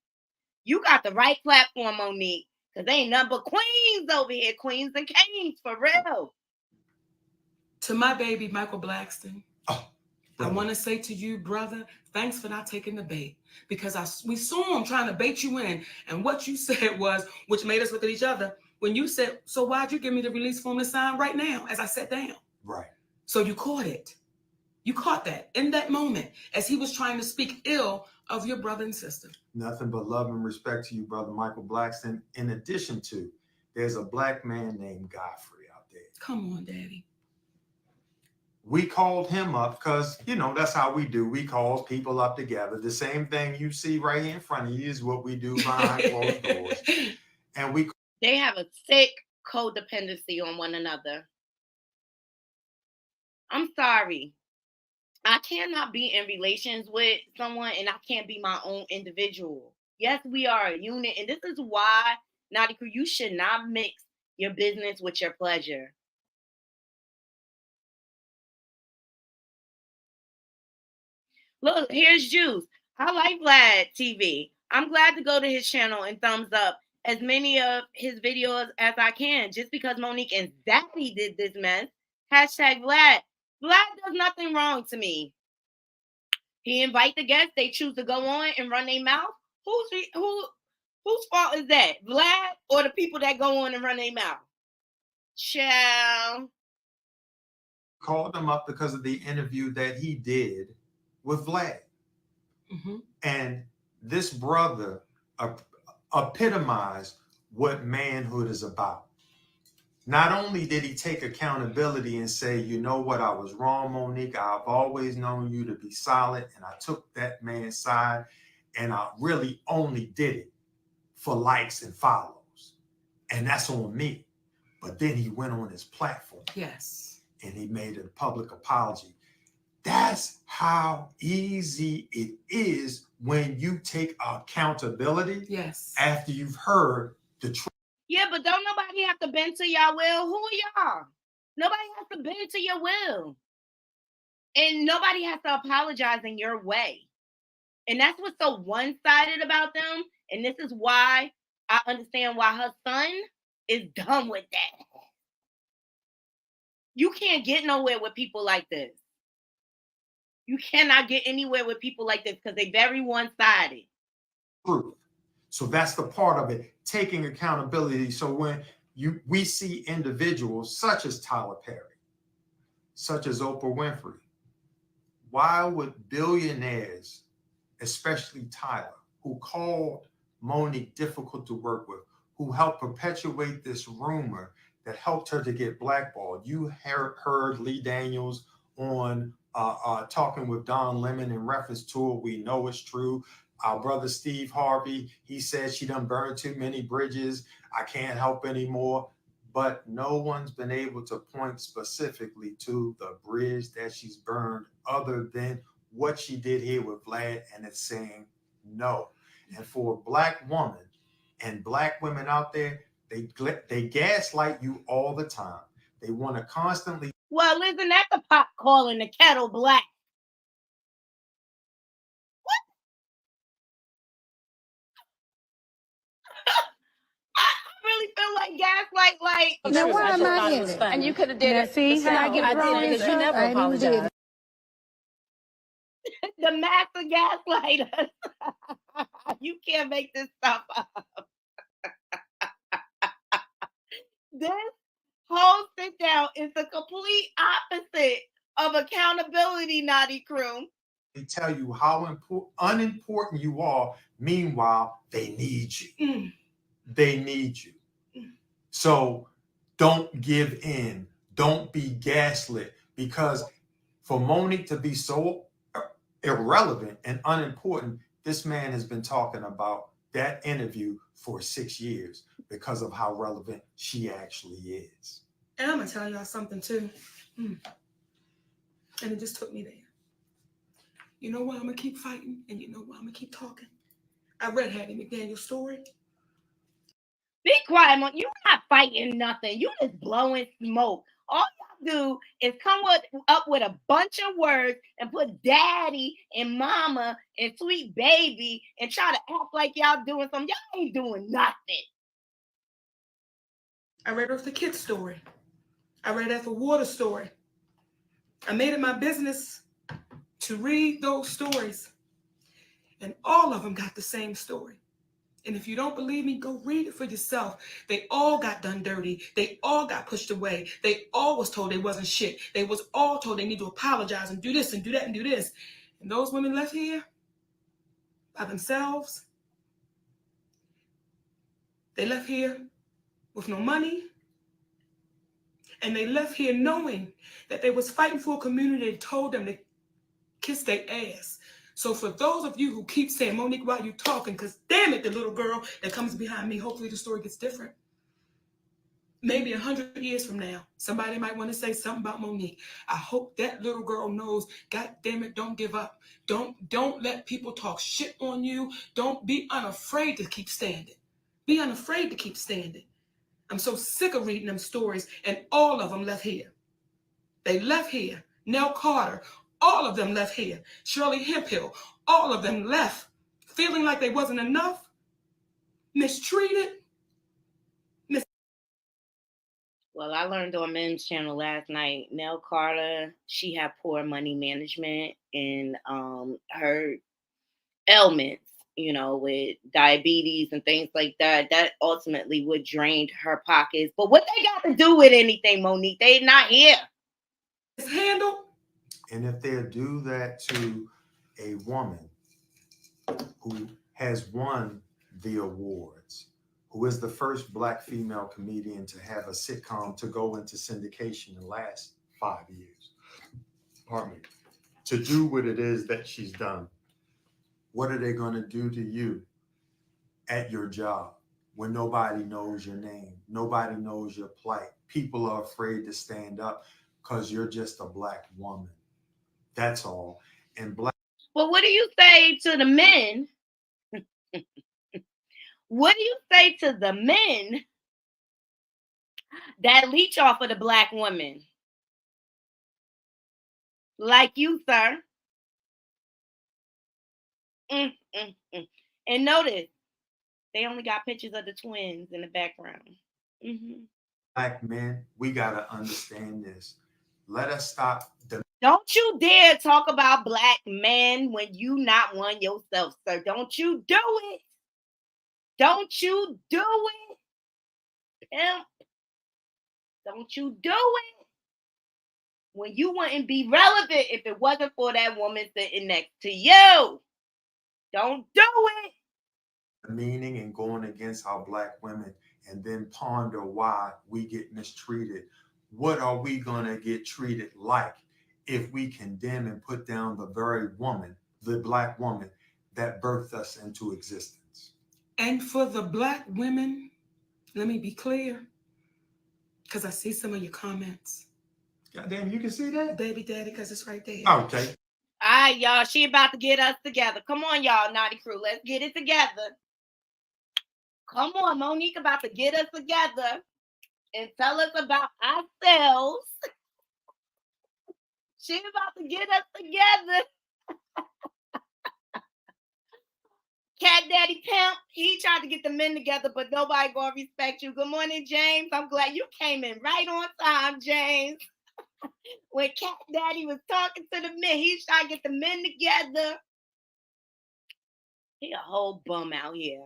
You got the right platform, Monique, because they ain't nothing but queens over here, queens and kings, for real. To my baby, Michael Blackston, I want to say to you, brother, thanks for not taking the bait, because we saw him trying to bait you in, and what you said was, which made us look at each other, when you said, so why'd you give me the release form to sign right now as I sat down? Right. So you caught it. You caught that in that moment as he was trying to speak ill of your brother and sister. Nothing but love and respect to you, brother Michael Blackston. In addition to, there's a Black man named Godfrey out there. Come on, Daddy. We called him up because, that's how we do. We call people up together. The same thing you see right here in front of you is what we do behind closed doors. And they have a sick codependency on one another. I'm sorry. I cannot be in relations with someone and I can't be my own individual. Yes, we are a unit. And this is why, Naughty Crew, you should not mix your business with your pleasure. Look, here's Juice. I like Vlad TV. I'm glad to go to his channel and thumbs up as many of his videos as I can. Just because Monique and Zaddy did this mess. Hashtag Vlad. Vlad does nothing wrong to me. He invite the guests. They choose to go on and run their mouth. Whose fault is that? Vlad or the people that go on and run their mouth? Ciao. Called him up because of the interview that he did with Vlad. Mm-hmm. And this brother epitomized what manhood is about. Not only did he take accountability and say, you know what, I was wrong, Monique. I've always known you to be solid. And I took that man's side and I really only did it for likes and follows. And that's on me. But then he went on his platform. Yes. And he made a public apology. That's how easy it is when you take accountability. Yes. After you've heard the truth. Yeah, but don't nobody have to bend to y'all will. Who are y'all? Nobody has to bend to your will. And nobody has to apologize in your way. And that's what's so one-sided about them. And this is why I understand why her son is done with that. You can't get nowhere with people like this. You cannot get anywhere with people like this because they're very one-sided. Truth. So that's the part of it, taking accountability. So when we see individuals such as Tyler Perry, such as Oprah Winfrey, why would billionaires, especially Tyler, who called Monique difficult to work with, who helped perpetuate this rumor that helped her to get blackballed? You heard Lee Daniels on talking with Don Lemon in reference to it. We know it's true. Our brother Steve Harvey, he said she done burned too many bridges. I can't help anymore. But no one's been able to point specifically to the bridge that she's burned other than what she did here with Vlad, and it's saying no. And for a black woman and black women out there, they gaslight you all the time. They want to constantly. Well, isn't that the pot calling the kettle black? What? I really feel like gaslight, like. Now why am I in it? And you could have did Now it. see how I get wrong because you never I ain't even did apologized. The master gaslighter. You can't make this stuff up. This whole sit down is the complete opposite of accountability, Naughty Crew. They tell you how unimportant you are. Meanwhile, they need you. They need you. So don't give in. Don't be gaslit, because for Monique to be so irrelevant and unimportant, this man has been talking about that interview for 6 years because of how relevant she actually is. And I'm going to tell y'all something too. And it just took me there. You know why I'm going to keep fighting? And you know why I'm going to keep talking? I read Hattie McDaniel's story. Be quiet, Monique. You're not fighting nothing. You just blowing smoke. All y'all do is come up with a bunch of words and put daddy and mama and sweet baby and try to act like y'all doing something. Y'all ain't doing nothing. I read Earth the Kid story. I read Ethel Water's story. I made it my business to read those stories. And all of them got the same story. And if you don't believe me, go read it for yourself. They all got done dirty. They all got pushed away. They all was told they wasn't shit. They was all told they need to apologize and do this and do that and do this. And those women left here by themselves. They left here with no money. And they left here knowing that they was fighting for a community that told them to kiss their ass. So for those of you who keep saying, Monique, why are you talking? Because damn it, the little girl that comes behind me, hopefully the story gets different. Maybe 100 years from now, somebody might want to say something about Monique. I hope that little girl knows, God damn it, don't give up. Don't let people talk shit on you. Don't be unafraid to keep standing. Be unafraid to keep standing. I'm so sick of reading them stories, and all of them left here. They left here. Nell Carter, all of them left here. Shirley Hemphill, all of them left, feeling like they wasn't enough, mistreated. Well, I learned on Men's Channel last night, Nell Carter, she had poor money management in her ailments, you know, with diabetes and things like that. That ultimately would drain her pockets. But what they got to do with anything, Monique? They not here. Handle. And if they do that to a woman who has won the awards, who is the first Black female comedian to have a sitcom to go into syndication in the last 5 years, pardon me, to do what it is that she's done, what are they going to do to you at your job when nobody knows your name, nobody knows your plight? People are afraid to stand up because you're just a Black woman. That's all. And Black. Well, what do you say to the men? What do you say to the men that leech off of the Black women? Like you, sir. And notice, they only got pictures of the twins in the background. Mm-hmm. Black men, we got to understand this. Let us stop. Don't you dare talk about black men when you not one yourself, sir. Don't you do it. Don't you do it. Pimp. Don't you do it. When you wouldn't be relevant if it wasn't for that woman sitting next to you. Don't do it. Meaning and going against our black women and then ponder why we get mistreated. What are we going to get treated like if we condemn and put down the very woman, the black woman that birthed us into existence? And for the black women, let me be clear, because I see some of your comments. Goddamn, you can see that? Baby daddy, because it's right there. Okay. All right, y'all. She about to get us together. Come on, y'all, Naughty Crew. Let's get it together. Come on, Monique about to get us together and tell us about ourselves. She about to get us together. Cat Daddy Pimp, he tried to get the men together, but nobody gonna respect you. Good morning, James. I'm glad you came in right on time, James. When Cat Daddy was talking to the men, he tried to get the men together. He a whole bum out here.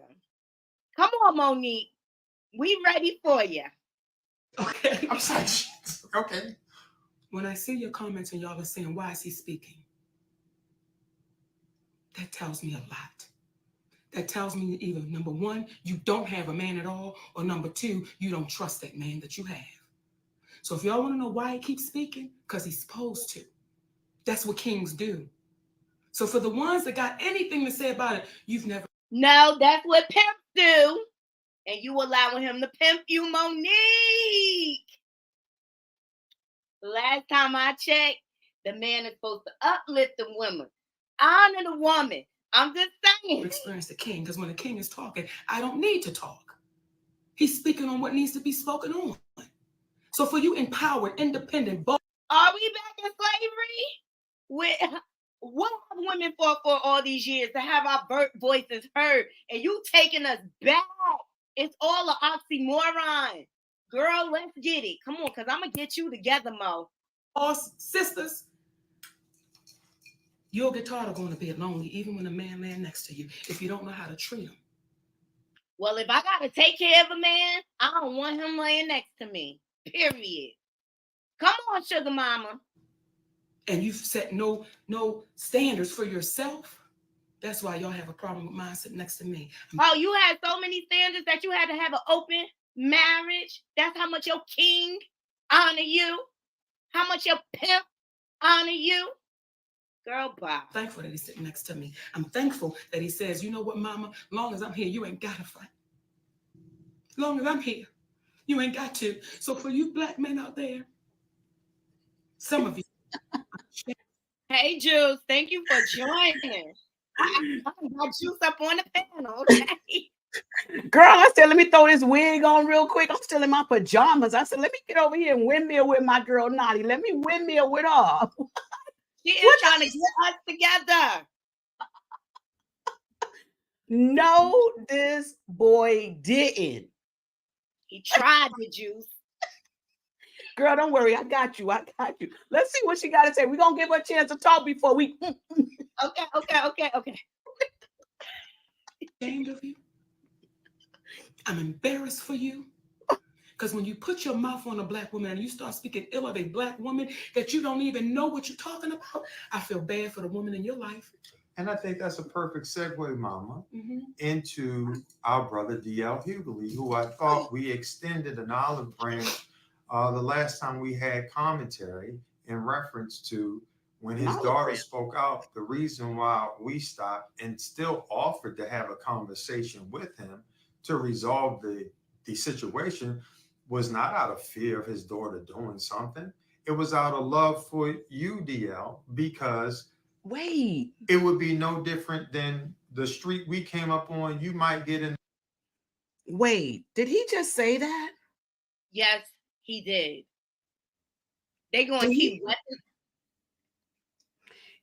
Come on, Monique. We ready for you. Okay. I'm sorry. Okay. When I see your comments and y'all are saying, why is he speaking? That tells me a lot. That tells me either, number one, you don't have a man at all, or number two, you don't trust that man that you have. So if y'all want to know why he keeps speaking, because he's supposed to. That's what kings do. So for the ones that got anything to say about it, you've never. No, that's what pimps do. And you allowing him to pimp you, Monique. Last time I checked, the man is supposed to uplift the woman, honor the woman. I'm just saying. Experience the king, because when the king is talking, I don't need to talk. He's speaking on what needs to be spoken on. So for you empowered, independent, bold. Are we back in slavery? What have women fought for all these years to have our voices heard? And you taking us back. It's all an oxymoron. Girl, let's get it. Come on, because I'm going to get you together, Mo. All sisters, your guitar are going to be lonely even when a man laying next to you if you don't know how to treat him. Well, if I got to take care of a man, I don't want him laying next to me. Period. Come on, sugar mama. And you've set no standards for yourself. That's why y'all have a problem with mine sitting next to me. Oh, you had so many standards that you had to have an open marriage. That's how much your king honor you. How much your pimp honor you. Girl, bye. I'm thankful that he's sitting next to me. I'm thankful that he says, you know what, mama, long as I'm here, you ain't got to fight. Long as I'm here, you ain't got to. So for you black men out there, some of you. Hey, Juice, thank you for joining. I got Juice up on the panel, okay? Girl, I said, let me throw this wig on real quick. I'm still in my pajamas. I said, let me get over here and windmill with my girl Naughty. Let me windmill with her. She is trying to get us together. No, this boy didn't. He tried to, Juice. Girl, don't worry. I got you. Let's see what she got to say. We're going to give her a chance to talk before we... Okay. Ashamed of you. I'm embarrassed for you. Because when you put your mouth on a black woman and you start speaking ill of a black woman that you don't even know what you're talking about, I feel bad for the woman in your life. And I think that's a perfect segue, Mama, into our brother D.L. Hughley, who I thought we extended an olive branch the last time we had commentary in reference to when his daughter spoke out. The reason why we stopped and still offered to have a conversation with him to resolve the situation was not out of fear of his daughter doing something. It was out of love for you, DL, because Wait. it would be no different than the street we came up on. You might get in. Wait, did he just say that? Yes, he did. They going to keep what?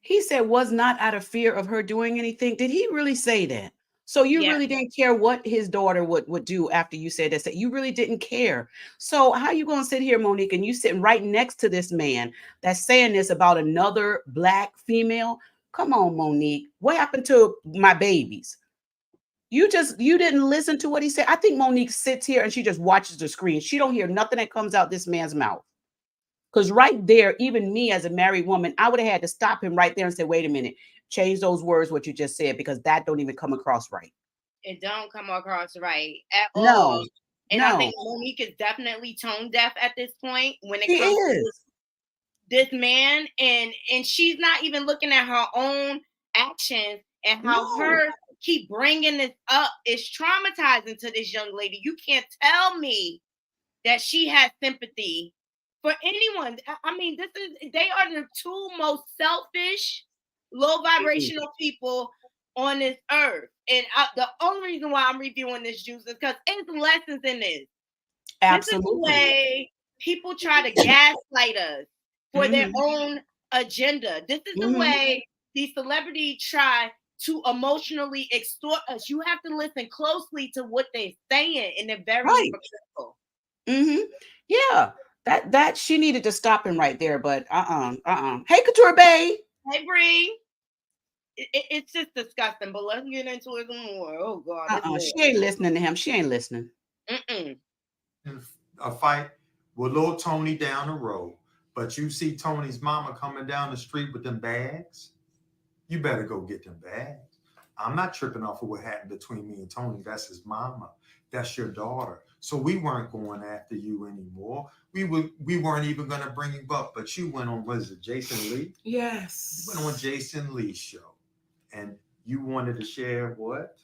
He said was not out of fear of her doing anything. Did he really say that? So you Yeah. really didn't care what his daughter would do after you said that? You really didn't care. So how you gonna sit here, Monique, and you sitting right next to this man that's saying this about another black female? Come on, Monique. What happened to my babies? You didn't listen to what he said. I think Monique sits here and she just watches the screen. She don't hear nothing that comes out this man's mouth. Because right there, even me as a married woman, I would have had to stop him right there and say, wait a minute, change those words, what you just said, because that don't even come across right. It don't come across right at No, all. And I no, think Monique is definitely tone deaf at this point when it she comes to is. this man, and she's not even looking at her own actions and how No, her keep bringing this up is traumatizing to this young lady. You can't tell me that she has sympathy for anyone. I mean, they are the two most selfish, low vibrational people on this earth. And the only reason why I'm reviewing this juice is because it's lessons in this. This is the absolutely. way people try to gaslight us for their own agenda. This is the way these celebrities try to emotionally extort us. You have to listen closely to what they're saying, and they're very Right. hypocritical. Yeah. That she needed to stop him right there, but Hey, Couture Bay. Hey, Bree. It's just disgusting, but let's get into it more. Oh God, She ain't listening to him. She ain't listening. A fight with little Tony down the road, but you see Tony's mama coming down the street with them bags, you better go get them bags. I'm not tripping off of what happened between me and Tony. That's his mama. That's your daughter. So we weren't going after you anymore. We weren't even going to bring you up, but you went on, what is it, Jason Lee? Yes. You went on Jason Lee's show, and you wanted to share what?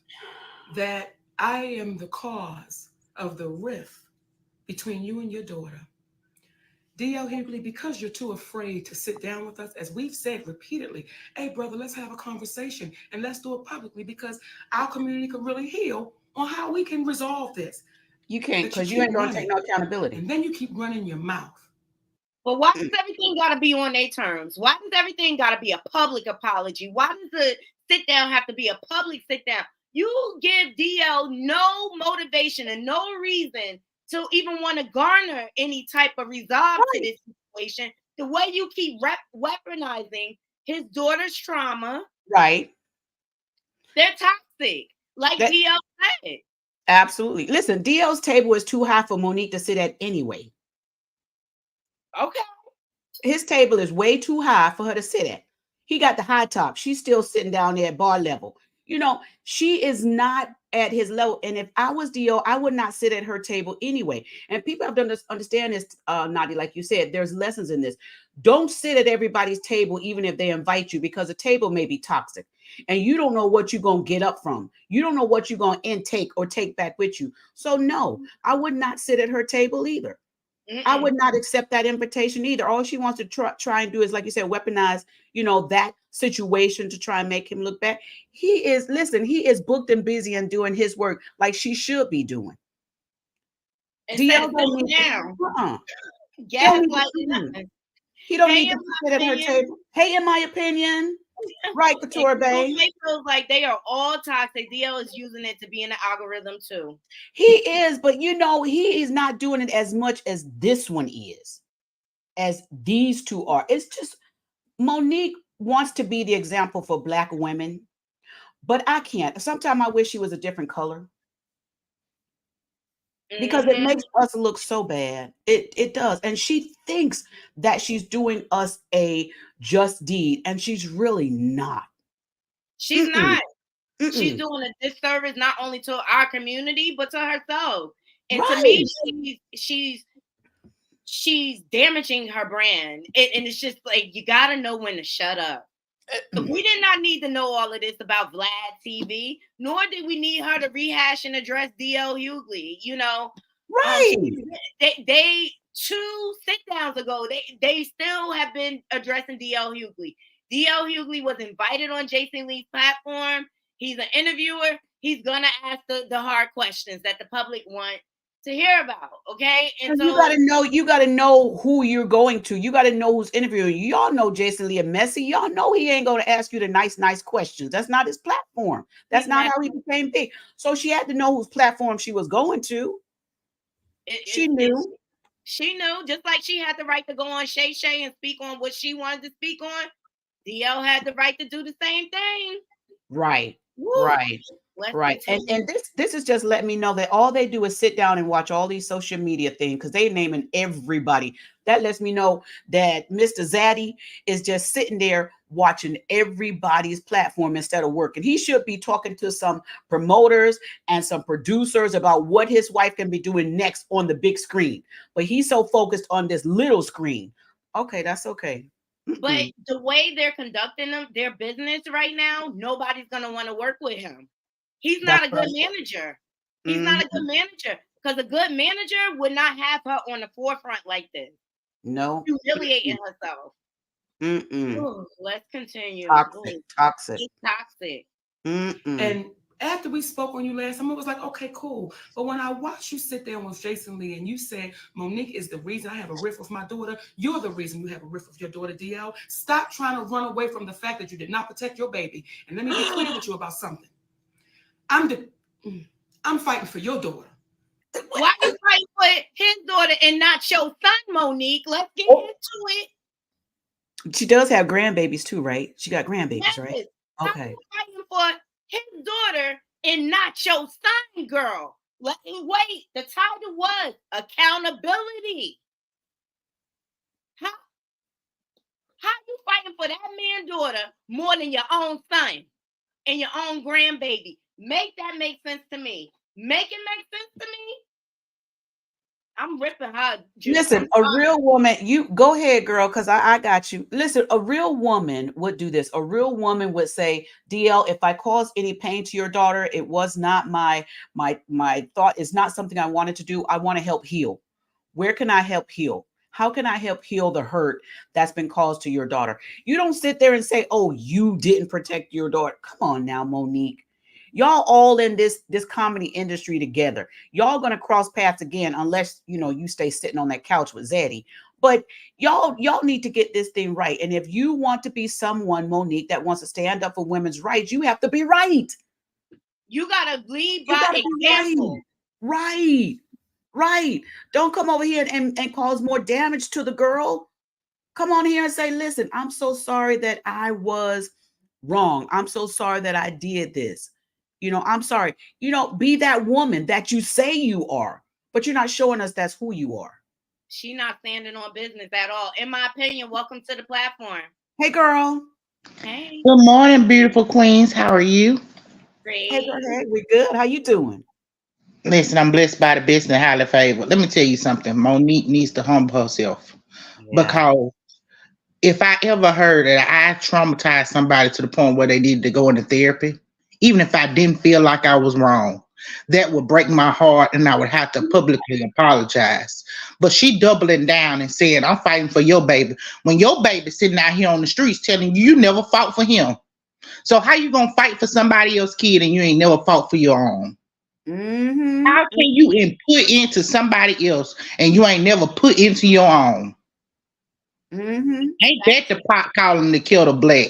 That I am the cause of the rift between you and your daughter. D.L. Hughley, because you're too afraid to sit down with us, as we've said repeatedly, hey, brother, let's have a conversation and let's do it publicly because our community can really heal on how we can resolve this. You can't, because you ain't going to take no accountability. And then you keep running your mouth. But why does everything got to be on their terms? Why does everything got to be a public apology? Why does the sit down have to be a public sit down? You give DL no motivation and no reason to even want to garner any type of resolve to this situation. The way you keep weaponizing his daughter's trauma, right? They're toxic, like DL said. Absolutely. Listen, DL's table is too high for Monique to sit at anyway. Okay. His table is way too high for her to sit at. He got the high top. She's still sitting down there at bar level. You know, she is not at his level. And if I was DL, I would not sit at her table anyway. And people have to understand this, Nadi, like you said, there's lessons in this. Don't sit at everybody's table, even if they invite you, because a table may be toxic. And you don't know what you're going to get up from. You don't know what you're going to intake or take back with you. So no, I would not sit at her table either. I would not accept that invitation either. All she wants to try and do is, like you said, weaponize, you know, that situation to try and make him look bad. He is booked and busy and doing his work like she should be doing. DL don't need to, he don't need to sit at her table. Hey, in my opinion, right, Couture Bay. It feels like they are all toxic. DL is using it to be in the algorithm too. He is, but you know, he is not doing it as much as this one is, as these two are. It's just Monique wants to be the example for Black women, but I can't. Sometimes I wish she was a different color. Because it makes us look so bad. It does. And she thinks that she's doing us a just deed, and she's really not. She's not. She's doing a disservice not only to our community, but to herself. And to me, she's damaging her brand. And it's just like, you got to know when to shut up. We did not need to know all of this about Vlad TV, nor did we need her to rehash and address DL Hughley. You know, right? They 2 sit downs ago, they still have been addressing DL Hughley. DL Hughley was invited on Jason Lee's platform. He's an interviewer. He's gonna ask the hard questions that the public want to hear about. Okay, and You gotta know who you're going to. You gotta know who's interviewing you. Y'all know Jason Lee messy. Y'all know he ain't gonna ask you the nice questions. That's not his platform. That's not how he became big. So she had to know whose platform she was going to. She knew. She knew, just like she had the right to go on Shay Shay and speak on what she wanted to speak on. DL had the right to do the same thing. Right. Woo. Right. Let's right. And this is just letting me know that all they do is sit down and watch all these social media things because they naming everybody. That lets me know that Mr. Zaddy is just sitting there watching everybody's platform instead of working. He should be talking to some promoters and some producers about what his wife can be doing next on the big screen. But he's so focused on this little screen. Okay, that's okay. But the way they're conducting their business right now, nobody's going to want to work with him. He's not a good manager. He's not a good manager because a good manager would not have her on the forefront like this. No. Humiliating herself. Ooh, let's continue. Toxic. It's toxic. And after we spoke on you last time, I was like, okay, cool. But when I watched you sit there with Jason Lee and you said, Monique is the reason I have a rift with my daughter. You're the reason you have a rift with your daughter, DL. Stop trying to run away from the fact that you did not protect your baby. And let me be clear with you about something. I'm fighting for your daughter. Why are you fighting for his daughter and not your son, Monique? Let's get into it. She does have grandbabies too, right? She got grandbabies, yes. right? Okay. I'm fighting for his daughter and not your son, girl. Wait. The title was accountability. How you fighting for that man's daughter more than your own son and your own grandbaby? Make that make sense to me. Make it make sense to me. I'm ripping her. Listen, a real woman, you go ahead, girl, because I got you. Listen, a real woman would do this. A real woman would say, DL, if I caused any pain to your daughter, it was not my thought. It's not something I wanted to do. I want to help heal. Where can I help heal? How can I help heal the hurt that's been caused to your daughter? You don't sit there and say, oh, you didn't protect your daughter. Come on now, Monique. Y'all all in this comedy industry together. Y'all gonna cross paths again unless you stay sitting on that couch with Zaddy. But y'all need to get this thing right. And if you want to be someone, Monique, that wants to stand up for women's rights, you have to be right. You gotta lead by example. Right. Don't come over here and cause more damage to the girl. Come on here and say, listen, I'm so sorry that I was wrong. I'm so sorry that I did this. I'm sorry. Be that woman that you say you are, but you're not showing us that's who you are. She's not standing on business at all. In my opinion, welcome to the platform. Hey, girl. Hey. Good morning, beautiful queens. How are you? Great. Hey, girl, hey, we good. How you doing? Listen, I'm blessed by the business, highly favored. Let me tell you something. Monique needs to humble herself. Yeah. Because if I ever heard that I traumatized somebody to the point where they needed to go into therapy, even if I didn't feel like I was wrong, that would break my heart and I would have to publicly apologize. But she doubling down and saying, I'm fighting for your baby. When your baby's sitting out here on the streets telling you never fought for him. So how you going to fight for somebody else's kid and you ain't never fought for your own? Mm-hmm. How can you put into somebody else and you ain't never put into your own? Mm-hmm. Ain't that the pot calling to kill the black?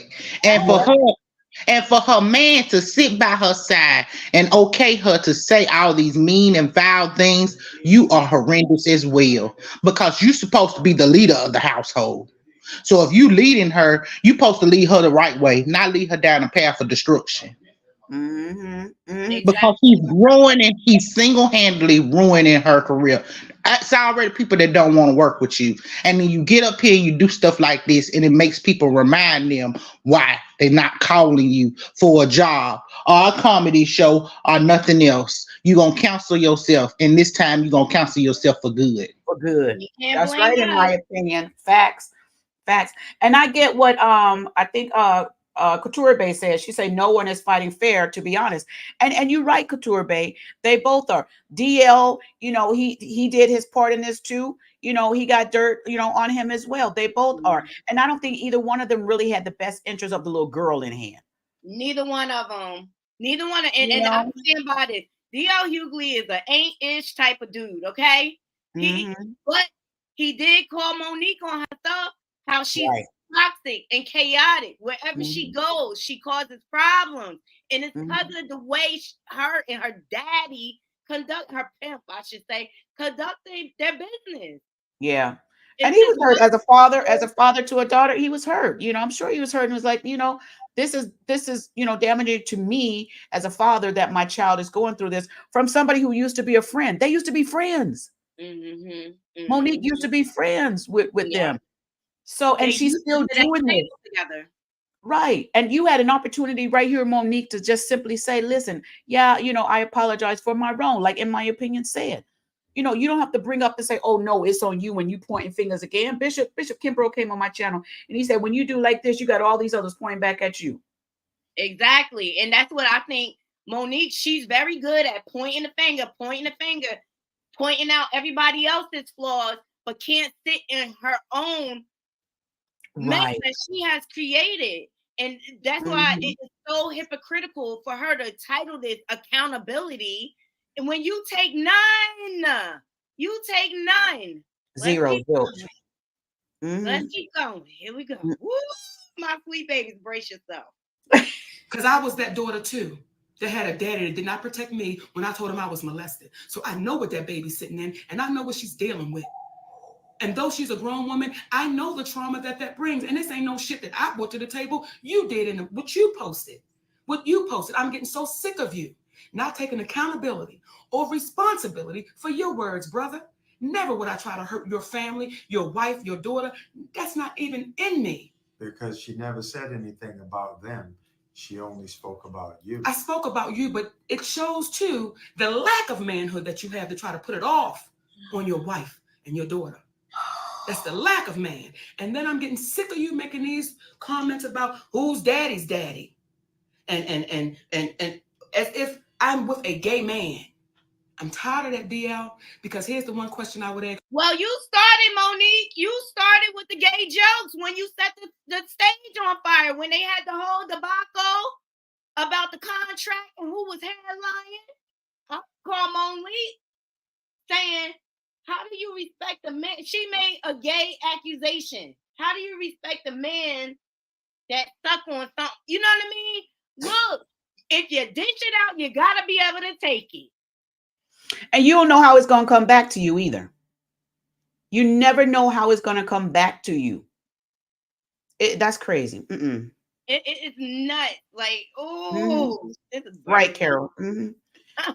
And for her man to sit by her side and okay her to say all these mean and foul things, you are horrendous as well. Because you're supposed to be the leader of the household. So if you leading her, you're supposed to lead her the right way, not lead her down a path of destruction. Mm-hmm. Mm-hmm. Because he's single-handedly ruining her career. It's already people that don't want to work with you. And then you get up here and you do stuff like this, and it makes people remind them why they're not calling you for a job or a comedy show or nothing else. You're going to cancel yourself. And this time you're going to cancel yourself for good. For good. That's right, in my opinion. Facts. And I get what I think Couture Bay says. She said no one is fighting fair, to be honest. And you're right, Couture Bay. They both are. DL, he did his part in this too. He got dirt, on him as well. They both are. And I don't think either one of them really had the best interest of the little girl in hand. Neither one of them. And I stand by this. D.L. Hughley is an ain't-ish type of dude, okay? But he did call Monique on her stuff, how she's toxic and chaotic. Wherever she goes, she causes problems. And it's because of the way her and her daddy her pimp, I should say, conduct their business. Yeah. And he was hurt as a father to a daughter. He was hurt. You know, I'm sure he was hurt and was like, you know, this is, you know, damaging to me as a father that my child is going through this from somebody who used to be a friend. They used to be friends. Monique used to be friends with them. So, and she's still doing this together. Right. And you had an opportunity right here, Monique, to just simply say, listen, yeah, you know, I apologize for my wrong. Like, in my opinion, said. You know, you don't have to bring up and say, oh, no, it's on you when you pointing fingers again. Bishop Kimbrough came on my channel and he said, when you do like this, you got all these others pointing back at you. Exactly. And that's what I think Monique, she's very good at pointing the finger, pointing out everybody else's flaws, but can't sit in her own mess that she has created. And that's why it is so hypocritical for her to title this accountability. And when you take none. Zero. Let's keep going. Here we go. Woo, my sweet babies, brace yourself. Because I was that daughter too, that had a daddy that did not protect me when I told him I was molested. So I know what that baby's sitting in, and I know what she's dealing with. And though she's a grown woman, I know the trauma that brings. And this ain't no shit that I brought to the table. You did in what you posted. I'm getting so sick of you not taking accountability or responsibility for your words, brother. Never would I try to hurt your family, your wife, your daughter. That's not even in me. Because she never said anything about them. She only spoke about you. I spoke about you, but it shows too the lack of manhood that you have to try to put it off on your wife and your daughter. That's the lack of man. And then I'm getting sick of you making these comments about who's daddy's daddy. And as if I'm with a gay man. I'm tired of that, DL, because here's the one question I would ask. Well, you started, Monique. You started with the gay jokes when you set the stage on fire, when they had the whole debacle about the contract and who was headlining. I called Monique saying, how do you respect the man? She made a gay accusation. How do you respect the man that stuck on something? You know what I mean? Look, if you dish it out, you got to be able to take it. And you don't know how it's going to come back to you either. You never know how it's going to come back to you. That's crazy. It's nuts. Like, oh, this is right, Carol.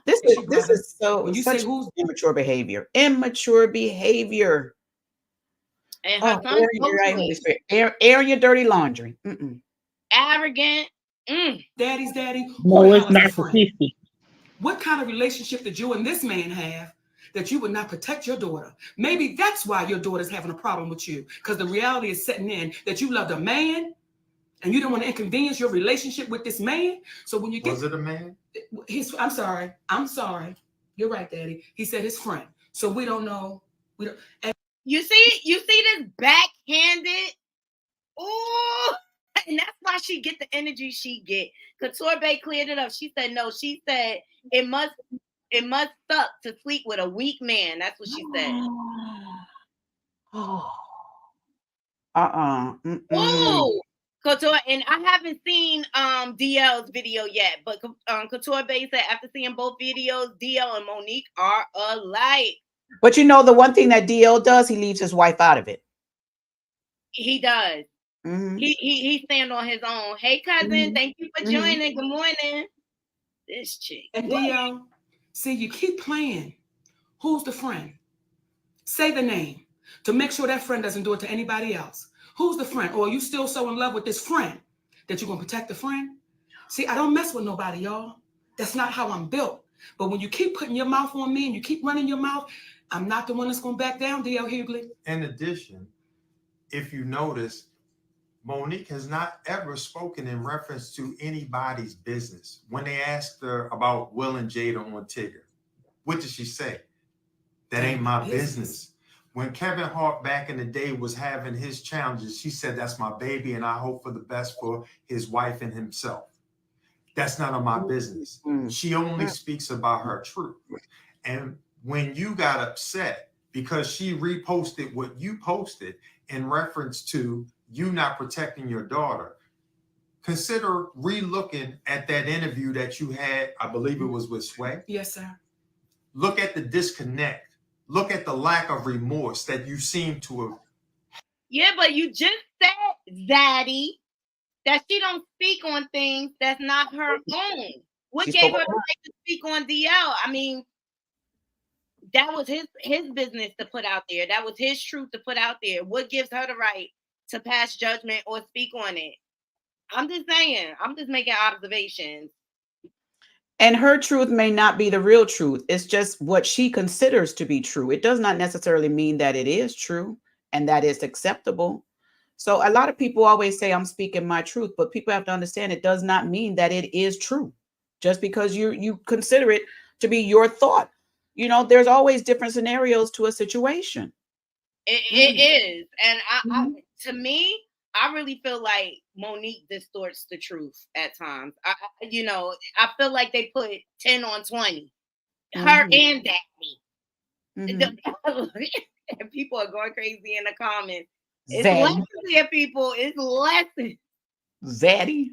This is so when you such say who's immature behavior. Immature behavior. And her air your dirty laundry. Arrogant. Daddy's daddy. No, it's not for 50. What kind of relationship did you and this man have that you would not protect your daughter? Maybe that's why your daughter's having a problem with you, because the reality is setting in that you loved a man and you don't want to inconvenience your relationship with this man. So when you get... Was it a man? I'm sorry. You're right, Daddy. He said his friend. So we don't know. And you see this backhanded. Oh, and that's why she get the energy she get. Couture Bay cleared it up. She said no. She said it must suck to sleep with a weak man. That's what she said. Oh, Couture, and I haven't seen DL's video yet, but Couture Bay said after seeing both videos, DL and Monique are alike. But you know the one thing that DL does, he leaves his wife out of it. He does. He stand on his own. Hey, cousin, thank you for joining. Good morning. This chick. And DL, see, you keep playing. Who's the friend? Say the name to make sure that friend doesn't do it to anybody else. Who's the friend? Or are you still so in love with this friend that you're going to protect the friend? See, I don't mess with nobody, y'all. That's not how I'm built. But when you keep putting your mouth on me and you keep running your mouth, I'm not the one that's going to back down, DL Hughley. In addition, if you notice, Monique has not ever spoken in reference to anybody's business. When they asked her about Will and Jada on Tigger, what did she say? That ain't my business. When Kevin Hart back in the day was having his challenges, she said, that's my baby and I hope for the best for his wife and himself. That's none of my business. She only speaks about her truth. And when you got upset because she reposted what you posted in reference to you not protecting your daughter, consider re-looking at that interview that you had. I believe it was with Sway. Yes, sir. Look at the disconnect. Look at the lack of remorse that you seem to have. Yeah, but you just said, Zaddy, that she don't speak on things that's not her own. What gave her the right to speak on DL? I mean, that was his business to put out there. That was his truth to put out there. What gives her the right to pass judgment or speak on it? I'm just saying. I'm just making observations. And her truth may not be the real truth. It's just what she considers to be true. It does not necessarily mean that it is true and that it's acceptable. So a lot of people always say I'm speaking my truth, but people have to understand it does not mean that it is true. Just because you consider it to be your thought. You know, there's always different scenarios to a situation. It is. And I to me, I really feel like Monique distorts the truth at times. I feel like they put 10 on 20. Her and Daddy. And people are going crazy in the comments. It's lessons here, people. It's lessons. Zaddy.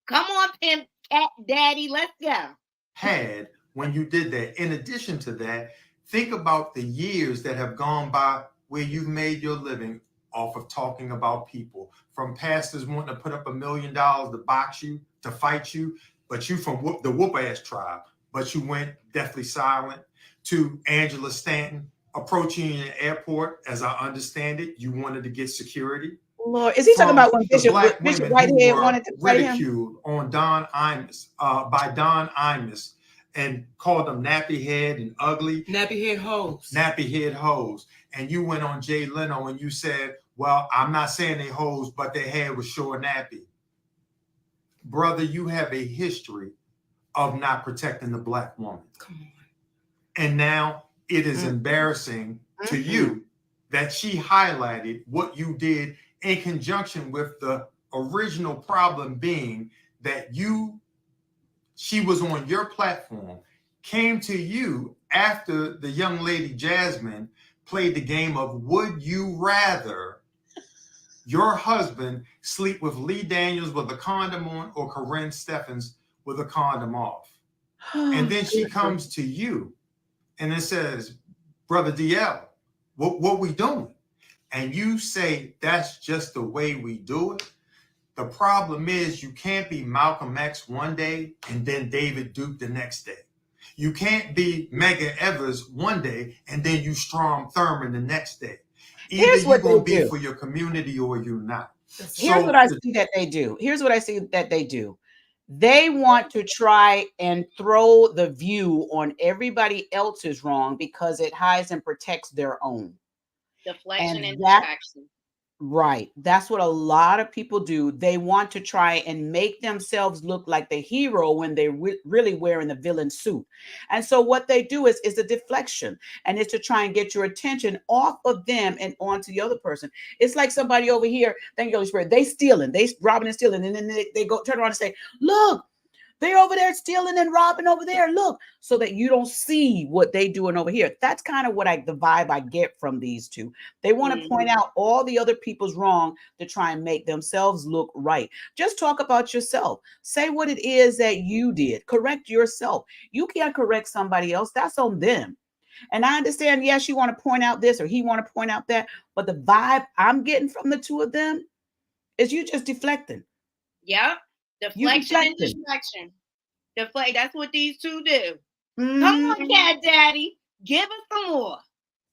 Come on, Pimp Cat Daddy. Let's go. Had when you did that. In addition to that, think about the years that have gone by where you've made your living off of talking about people, from pastors wanting to put up $1 million to box you, to fight you, but you from the whoop-ass tribe, but you went deathly silent, to Angela Stanton approaching you in the airport. As I understand it, you wanted to get security. Lord, is he talking about when Bishop Whitehead wanted to fight him? Ridiculed on Don Imus, by Don Imus, and called them nappy head and ugly. Nappy head hoes. Nappy head hoes. And you went on Jay Leno and you said, well, I'm not saying they hoes, but their hair was sure nappy. Brother, you have a history of not protecting the Black woman. Come on. And now it is embarrassing to you that she highlighted what you did in conjunction with the original problem being that she was on your platform, came to you after the young lady Jasmine played the game of would you rather your husband sleep with Lee Daniels with a condom on or Corinne Steffens with a condom off? And then she comes to you and it says, Brother DL, what we doing? And you say, that's just the way we do it. The problem is you can't be Malcolm X one day and then David Duke the next day. You can't be Medgar Evers one day and then you Strom Thurmond the next day. Either you're going to be for your community or you're not. Here's what I see that they do. Here's what I see that they do. They want to try and throw the view on everybody else's wrong because it hides and protects their own. Deflection and distraction. Right. That's what a lot of people do. They want to try and make themselves look like the hero when they're really wearing the villain suit. And so what they do is a deflection, and it's to try and get your attention off of them and onto the other person. It's like somebody over here, thank you, Holy Spirit, they robbing and stealing, and then they go turn around and say, look, they're over there stealing and robbing over there. Look, so that you don't see what they doing over here. That's kind of what the vibe I get from these two. They want to point out all the other people's wrong to try and make themselves look right. Just talk about yourself. Say what it is that you did. Correct yourself. You can't correct somebody else. That's on them. And I understand, yes, you want to point out this or he want to point out that, but the vibe I'm getting from the two of them is you just deflecting. Yeah. Deflection and distraction. That's what these two do. Come on, Cat Daddy. Give us some more.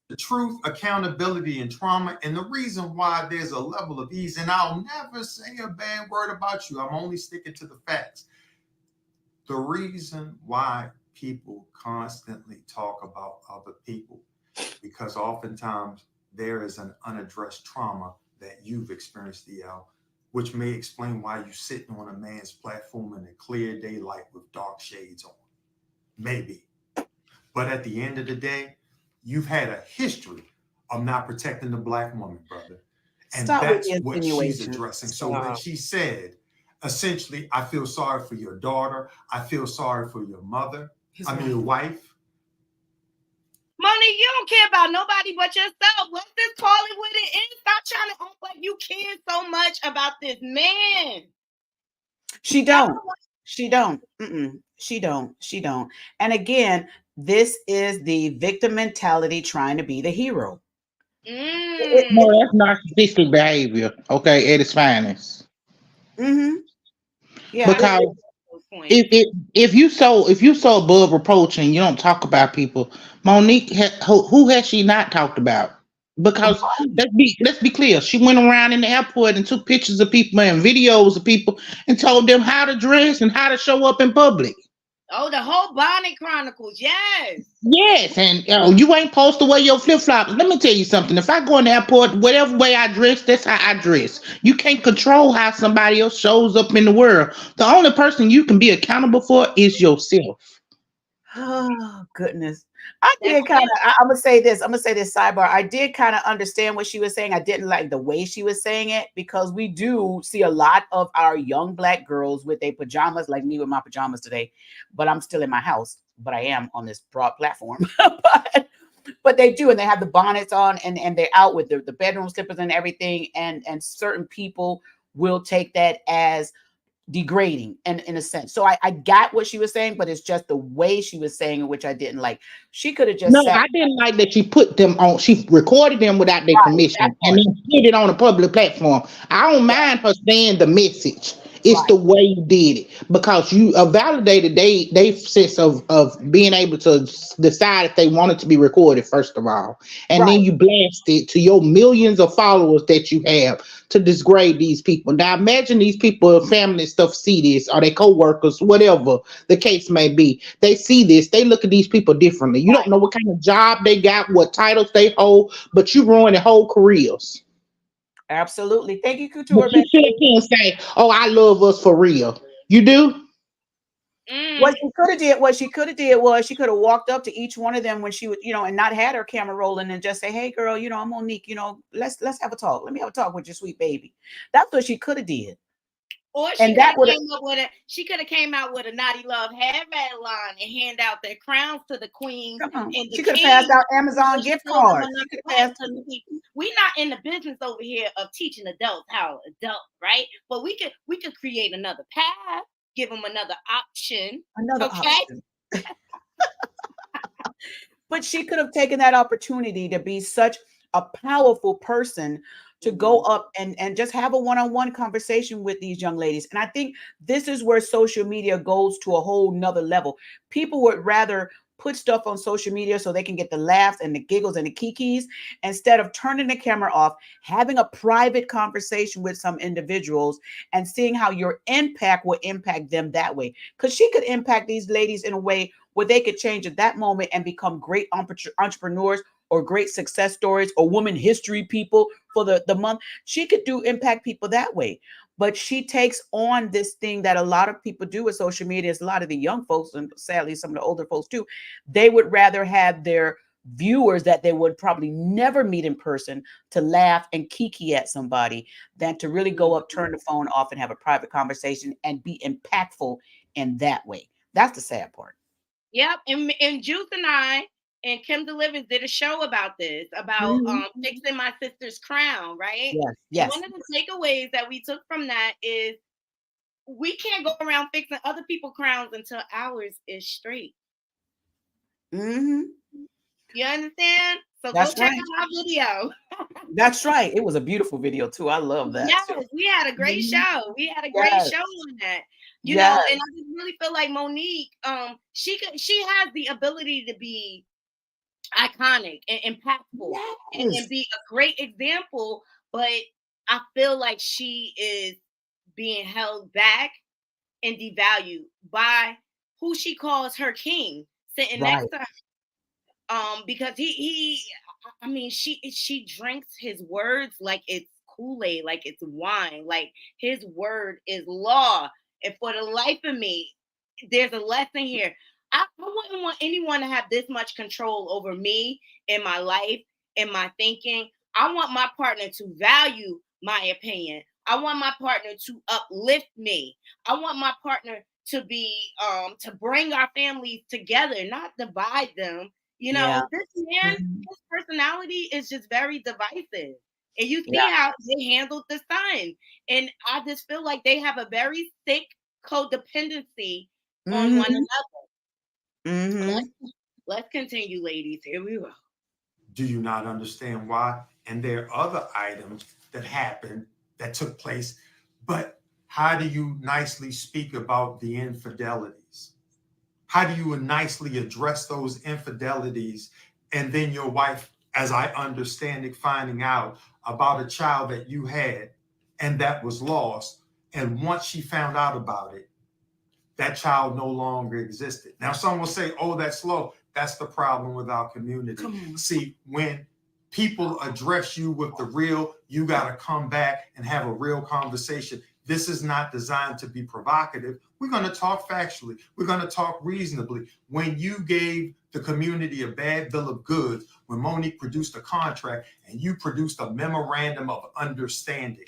The truth, accountability, and trauma. And the reason why there's a level of ease, and I'll never say a bad word about you. I'm only sticking to the facts. The reason why people constantly talk about other people, because oftentimes there is an unaddressed trauma that you've experienced, DL, which may explain why you're sitting on a man's platform in a clear daylight with dark shades on. Maybe. But at the end of the day, you've had a history of not protecting the Black woman, brother. And that's what she's addressing. So when she said, essentially, I feel sorry for your daughter. I feel sorry for your mother. His Your wife. Monique, you don't care about nobody but yourself. Let's just call it what it is. Stop trying to act like you care so much about this man. She don't. She don't. She don't. She don't. And again, this is the victim mentality trying to be the hero. No, that's narcissistic behavior. Okay, at its finest. Mm-hmm. Yeah. Because if you so above reproach and you don't talk about people, Monique, who has she not talked about? Because let's be clear, she went around in the airport and took pictures of people and videos of people and told them how to dress and how to show up in public. Oh, the whole Bonnet Chronicles, yes. Yes, and you ain't supposed to wear your flip flops. Let me tell you something. If I go in the airport, whatever way I dress, that's how I dress. You can't control how somebody else shows up in the world. The only person you can be accountable for is yourself. Oh goodness. I did kind of, I'm gonna say this sidebar. I did kind of understand what she was saying. I didn't like the way she was saying it because we do see a lot of our young Black girls with their pajamas, like me with my pajamas today, but I'm still in my house, but I am on this broad platform. but they do, and they have the bonnets on and they're out with the bedroom slippers and everything. And certain people will take that as degrading and in a sense. So I got what she was saying, but it's just the way she was saying it, which I didn't like. She could have just No, I didn't like that she put them on. She recorded them without their permission and then put it on a public platform. I don't mind her saying the message. It's the way you did it because you validated they sense of being able to decide if they wanted to be recorded first of all, and then you blast it to your millions of followers that you have to disgrade these people. Now imagine these people, family and stuff, see this, or their co-workers, whatever the case may be. They see this, they look at these people differently. You don't know what kind of job they got, what titles they hold, but you ruin their whole careers. Absolutely. Thank you, Couture. But you can't say, "Oh, I love us for real." You do. What she could have did was she could have walked up to each one of them when she would, and not had her camera rolling and just say, "Hey, girl, I'm Monique. Let's have a talk. Let me have a talk with your sweet baby." That's what she could have did. Or she could have came out with a Naughty Love hairband line and hand out their crowns to the queens. And she could have passed out Amazon gift cards. We're not in the business over here of teaching adults how adult, right? But we could create another path, give them another option. Option. But she could have taken that opportunity to be such a powerful person to go up and just have a one-on-one conversation with these young ladies. And I think this is where social media goes to a whole nother level. People would rather put stuff on social media so they can get the laughs and the giggles and the kikis instead of turning the camera off, having a private conversation with some individuals and seeing how your impact will impact them that way. Because she could impact these ladies in a way where they could change at that moment and become great entrepreneurs or great success stories or woman history people for the month. She could impact people that way. But she takes on this thing that a lot of people do with social media. Is a lot of the young folks, and sadly some of the older folks too, they would rather have their viewers that they would probably never meet in person to laugh and kiki at somebody than to really go up, turn the phone off and have a private conversation and be impactful in that way. That's the sad part. Yep. And Juice and I and Kim Delivers did a show about this, about fixing my sister's crown, right? Yes. And one of the takeaways that we took from that is we can't go around fixing other people's crowns until ours is straight. You understand? So go check out our video. That's right. It was a beautiful video too. I love that. Yes, we had a great show. We had a great show on that. You know, and I just really feel like Monique, she has the ability to be iconic and impactful and be a great example, but I feel like she is being held back and devalued by who she calls her king sitting next to her. Because she drinks his words like it's Kool-Aid, like it's wine, like his word is law. And for the life of me, there's a lesson here. I wouldn't want anyone to have this much control over me in my life, in my thinking. I want my partner to value my opinion, I want my partner to uplift me. I want my partner to be to bring our families together, not divide them. You Yeah. know, this man, Mhm. his personality is just very divisive. And you see Yeah. how they handled the son. And I just feel like they have a very thick codependency on one Mhm. another. Mhm. Let's continue, ladies. Here we go. Do you not understand why? And there are other items that happened that took place. But how do you nicely speak about the infidelities? How do you nicely address those infidelities? And then your wife, as I understand it, finding out about a child that you had and that was lost. And once she found out about it, that child no longer existed. Now, some will say, oh, that's slow. That's the problem with our community. See, when people address you with the real, you got to come back and have a real conversation. This is not designed to be provocative. We're going to talk factually. We're going to talk reasonably. When you gave the community a bad bill of goods, when Monique produced a contract and you produced a memorandum of understanding,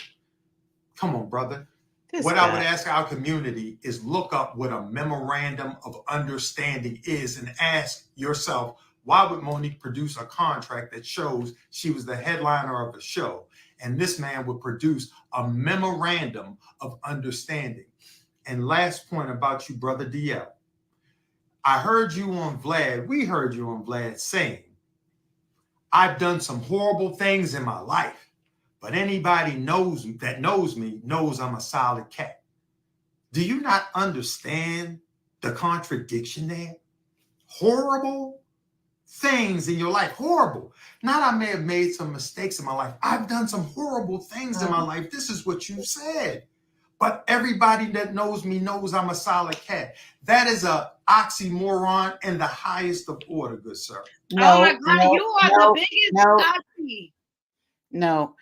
come on, brother. What I would ask our community is look up what a memorandum of understanding is and ask yourself, why would Monique produce a contract that shows she was the headliner of a show? And this man would produce a memorandum of understanding. And last point about you, brother DL. I heard you on Vlad, we heard you on Vlad saying, I've done some horrible things in my life, but anybody knows me knows I'm a solid cat. Do you not understand the contradiction there? Horrible things in your life. Horrible. Not I may have made some mistakes in my life. I've done some horrible things in my life. This is what you said. But everybody that knows me knows I'm a solid cat. That is a oxymoron in the highest of order, good sir. Oh my No, God, no, you are the no, biggest no, oxy. no.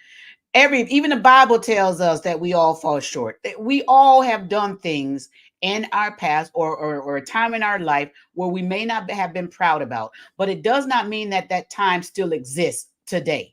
Even the Bible tells us that we all fall short. That we all have done things in our past or a time in our life where we may not have been proud about, but it does not mean that that time still exists today.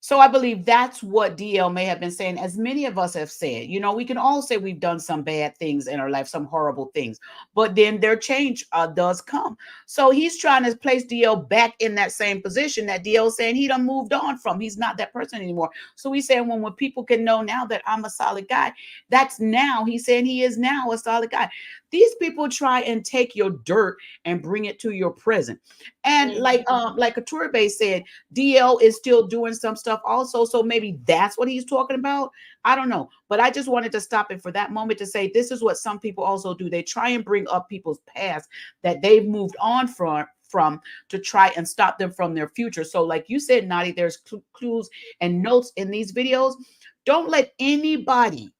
So I believe that's what DL may have been saying, as many of us have said. You know, we can all say we've done some bad things in our life, some horrible things, but then their change does come. So he's trying to place DL back in that same position that DL saying he done moved on from. He's not that person anymore. So he's saying when people can know now that I'm a solid guy, that's now. He's saying he is now a solid guy. These people try and take your dirt and bring it to your present. And like Aturbe said, DL is still doing some stuff also. So maybe that's what he's talking about. I don't know. But I just wanted to stop it for that moment to say this is what some people also do. They try and bring up people's past that they've moved on from to try and stop them from their future. So like you said, Nadi, there's clues and notes in these videos. Don't let anybody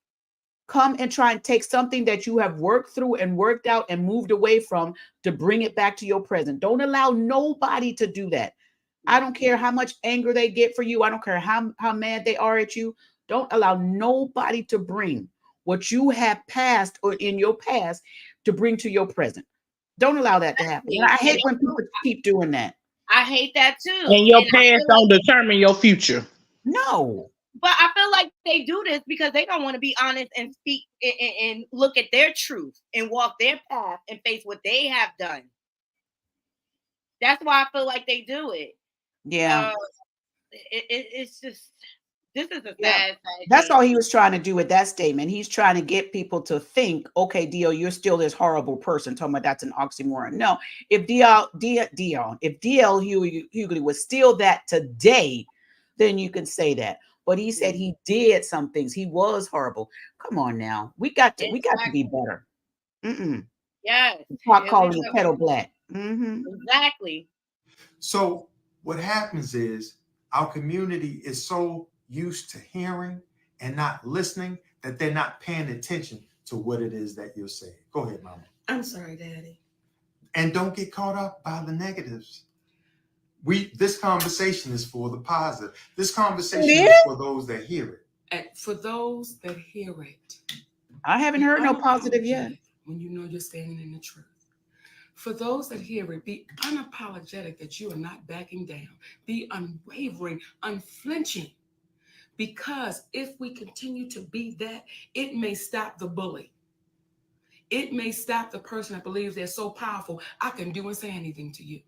come and try and take something that you have worked through and worked out and moved away from to bring it back to your present. Don't allow nobody to do that. I don't care how much anger they get for you. I don't care how mad they are at you. Don't allow nobody to bring what you have passed or in your past to bring to your present. Don't allow that to happen. And I hate when people keep doing that. I hate that too. And your And I past feel don't like determine your future. No. but I feel like they do this because they don't want to be honest and speak and look at their truth and walk their path and face what they have done. That's why I feel like they do it. Yeah. It's just this is a Yeah. sad That's all thing. he was trying to do with that statement. He's trying to get people to think, okay, Dio, you're still this horrible person. Talking about that's an oxymoron. No, if if DL Hughley was still that today, then you can say that. But he said he did some things. He was horrible. Come on now. We got to be better. Mm-mm. Yes. Start calling the kettle black. Exactly. So what happens is our community is so used to hearing and not listening that they're not paying attention to what it is that you're saying. Go ahead, Mama. I'm sorry, Daddy. And don't get caught up by the negatives. This conversation is for the positive. This conversation is for those that hear it. And for those that hear it, I haven't heard no positive yet. When you know you're standing in the truth. For those that hear it, be unapologetic that you are not backing down. Be unwavering, unflinching. Because if we continue to be that, it may stop the bully. It may stop the person that believes they're so powerful, I can do and say anything to you.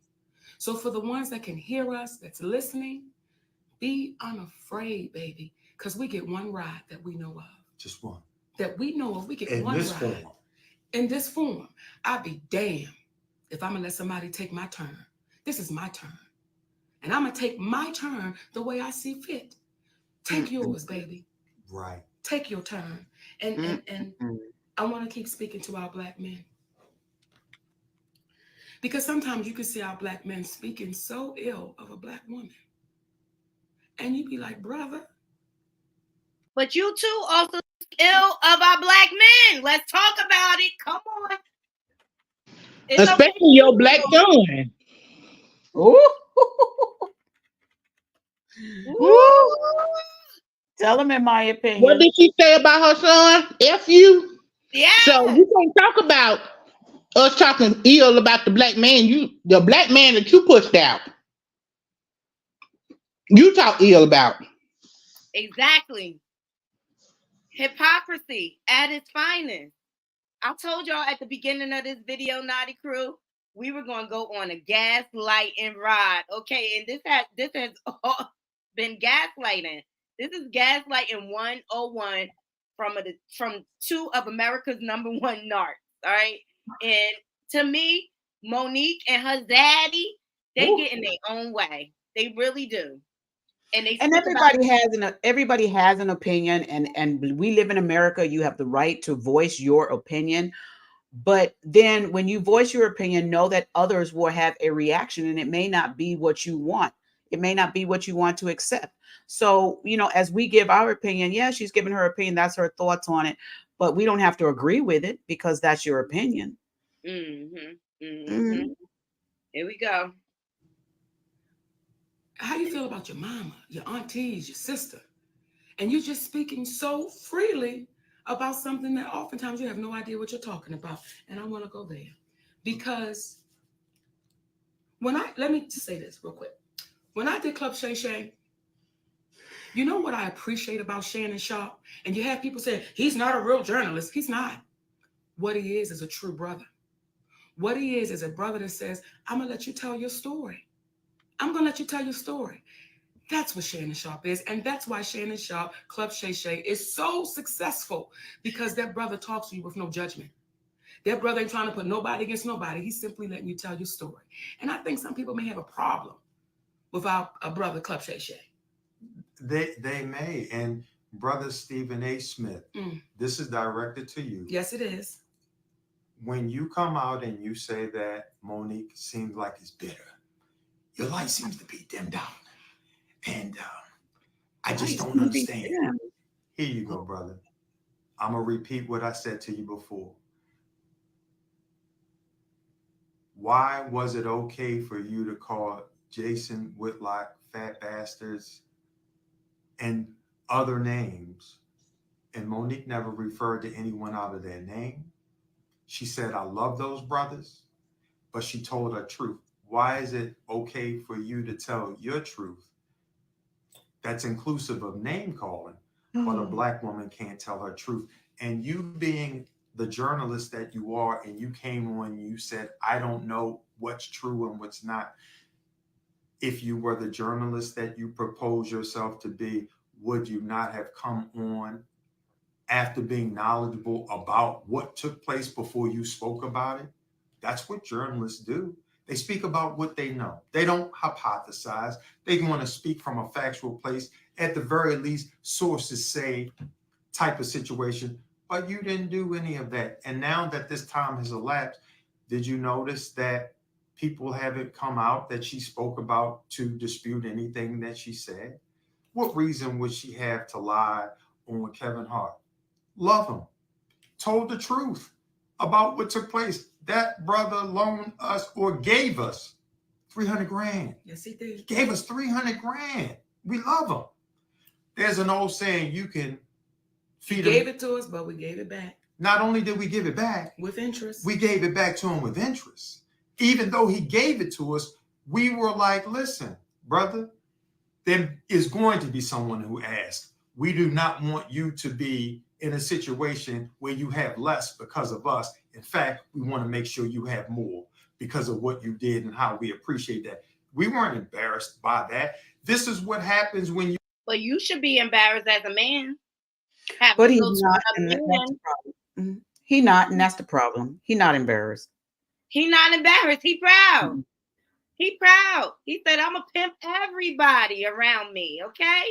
So for the ones that can hear us, that's listening, be unafraid, baby, because we get one ride that we know of. Just one. That we know of. We get In one this ride. form. In this form. I'd be damned if I'm going to let somebody take my turn. This is my turn. And I'm going to take my turn the way I see fit. Take yours, baby. Right. Take your turn. And I want to keep speaking to our Black men. Because sometimes you can see our Black men speaking so ill of a Black woman. And you be like, brother. But you too also speak ill of our Black men. Let's talk about it. Come on. It's Especially okay. your Black son. Ooh. Ooh. Tell him in my What opinion. did she say about her son? F you. Yeah. So you can't talk about us talking ill about the Black man. The Black man that you pushed out. You talk ill about. Exactly. Hypocrisy at its finest. I told y'all at the beginning of this video, Naughty Crew, we were going to go on a gaslighting ride. Okay, and this has all been gaslighting. This is gaslighting 101 from two of America's #1 narcs. All right, and to me, Monique and her daddy, they get in their own way. They really do. And everybody has an opinion, and we live in America. You have the right to voice your opinion, but then when you voice your opinion, know that others will have a reaction, and it may not be what you want. It may not be what you want to accept. So, as we give our opinion, yeah, she's giving her opinion, that's her thoughts on it, but we don't have to agree with it because that's your opinion. Here we go. How you feel about your mama, your aunties, your sister? And you're just speaking so freely about something that oftentimes you have no idea what you're talking about. And I want to go there. Because let me just say this real quick. When I did Club Shay Shay, you know what I appreciate about Shannon Sharp? And you have people say, he's not a real journalist. He's not. What he is a true brother. What he is a brother that says, I'm going to let you tell your story. I'm going to let you tell your story. That's what Shannon Sharp is. And that's why Shannon Sharp, Club Shay Shay, is so successful, because that brother talks to you with no judgment. That brother ain't trying to put nobody against nobody. He's simply letting you tell your story. And I think some people may have a problem with our brother, Club Shay Shay. They may. And Brother Stephen A. Smith, this is directed to you. Yes, it is. When you come out and you say that Monique seems like it's bitter, your light seems to be dimmed down. And I just don't understand. Here you go, brother. I'm going to repeat what I said to you before. Why was it okay for you to call Jason Whitlock fat bastards and other names, and Monique never referred to anyone out of their name? She said, I love those brothers, but she told her truth. Why is it okay for you to tell your truth that's inclusive of name calling, but a Black woman can't tell her truth? And you being the journalist that you are, and you came on, you said, I don't know what's true and what's not. If you were the journalist that you propose yourself to be, would you not have come on after being knowledgeable about what took place before you spoke about it? That's what journalists do. They speak about what they know. They don't hypothesize. They want to speak from a factual place. At the very least, sources say type of situation. But you didn't do any of that. And now that this time has elapsed, did you notice that people haven't come out that she spoke about to dispute anything that she said? What reason would she have to lie on Kevin Hart? Love him. Told the truth about what took place. That brother loaned us or gave us 300 grand. Yes, he did. He gave us 300 grand. We love him. There's an old saying, you can feed him. He gave it to us, but we gave it back. Not only did we give it back, with interest, we gave it back to him with interest. Even though he gave it to us, we were like, listen, brother, there is going to be someone who asks, We do not want you to be in a situation where you have less because of us. In fact, we want to make sure you have more because of what you did and how we appreciate that. We weren't embarrassed by that. This is what happens when you. But you should be embarrassed as a man. But he's not, and that's the problem. He not, and that's the problem. He not embarrassed. He not embarrassed. He proud. He proud. He said, I'm going to pimp everybody around me, okay?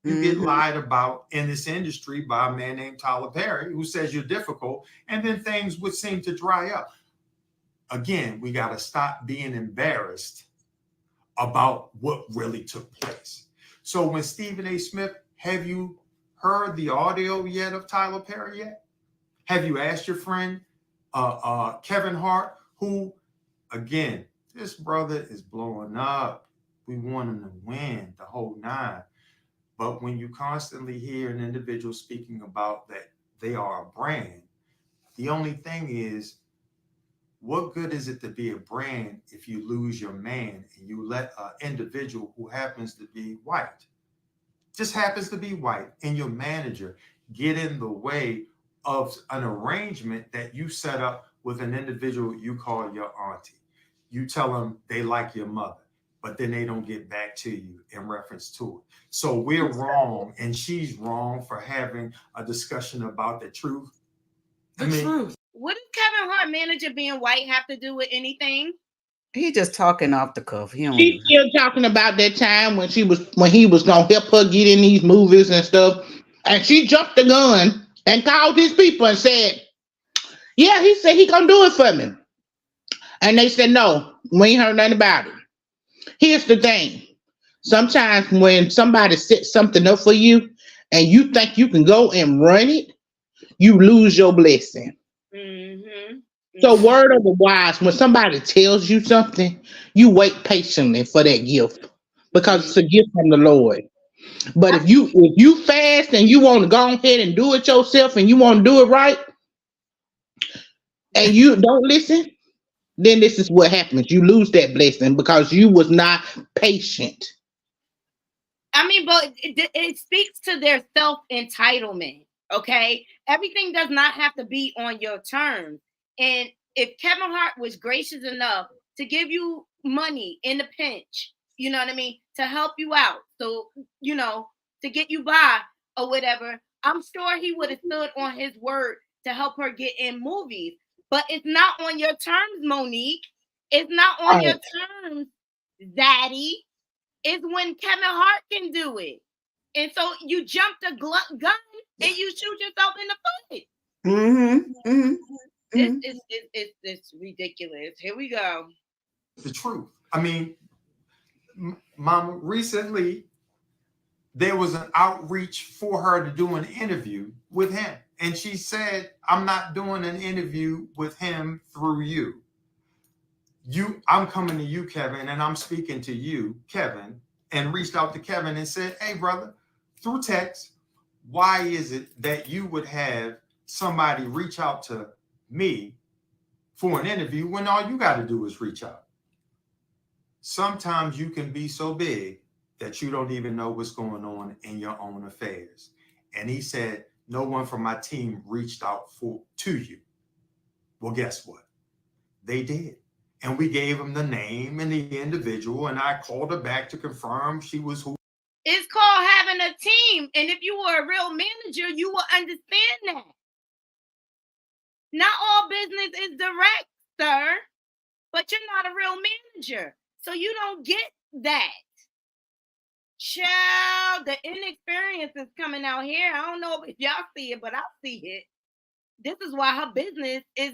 You get lied about in this industry by a man named Tyler Perry, who says you're difficult, and then things would seem to dry up. Again, we got to stop being embarrassed about what really took place. So when Stephen A. Smith, have you heard the audio yet of Tyler Perry yet? Have you asked your friend Kevin Hart, who, again, this brother is blowing up. We want him to win the whole nine. But when you constantly hear an individual speaking about that they are a brand, the only thing is, what good is it to be a brand if you lose your man and you let an individual who happens to be white, just happens to be white, and your manager get in the way of an arrangement that you set up with an individual you call your auntie? You tell them they like your mother, but then they don't get back to you in reference to it. So we're wrong, and she's wrong for having a discussion about the truth. The truth. What does Kevin Hart manager being white have to do with anything? He just talking off the cuff. She's still talking about that time when he was gonna help her get in these movies and stuff, and she jumped the gun and called his people and said, "Yeah, he said he gonna do it for me," and they said, "No, we ain't heard nothing about it." Here's the thing: sometimes when somebody sets something up for you and you think you can go and run it, you lose your blessing. So, word of the wise, when somebody tells you something, you wait patiently for that gift because it's a gift from the Lord. But if you fast and you want to go ahead and do it yourself and you want to do it right and you don't listen, then this is what happens. You lose that blessing because you was not patient. I mean, but it speaks to their self-entitlement, okay? Everything does not have to be on your terms. And if Kevin Hart was gracious enough to give you money in the pinch, you know what I mean, to help you out, so, you know, to get you by or whatever, I'm sure he would have stood on his word to help her get in movies. But it's not on your terms, Monique. It's not on your terms, Daddy. It's when Kevin Hart can do it. And so you jump the gun and you shoot yourself in the foot. It's ridiculous. Here we go. The truth. I mean, Mama, recently there was an outreach for her to do an interview with him. And she said, I'm not doing an interview with him through you. I'm coming to you, Kevin, and I'm speaking to you, Kevin, and reached out to Kevin and said, hey, brother, through text, why is it that you would have somebody reach out to me for an interview when all you got to do is reach out? Sometimes you can be so big that you don't even know what's going on in your own affairs. And he said, no one from my team reached out to you. Well, guess what? They did. And we gave him the name and the individual, and I called her back to confirm she was who. It's called having a team. And if you were a real manager, you will understand that. Not all business is direct, sir, but you're not a real manager. So you don't get that. Child, the inexperience is coming out here. I don't know if y'all see it, but I see it. This is why her business is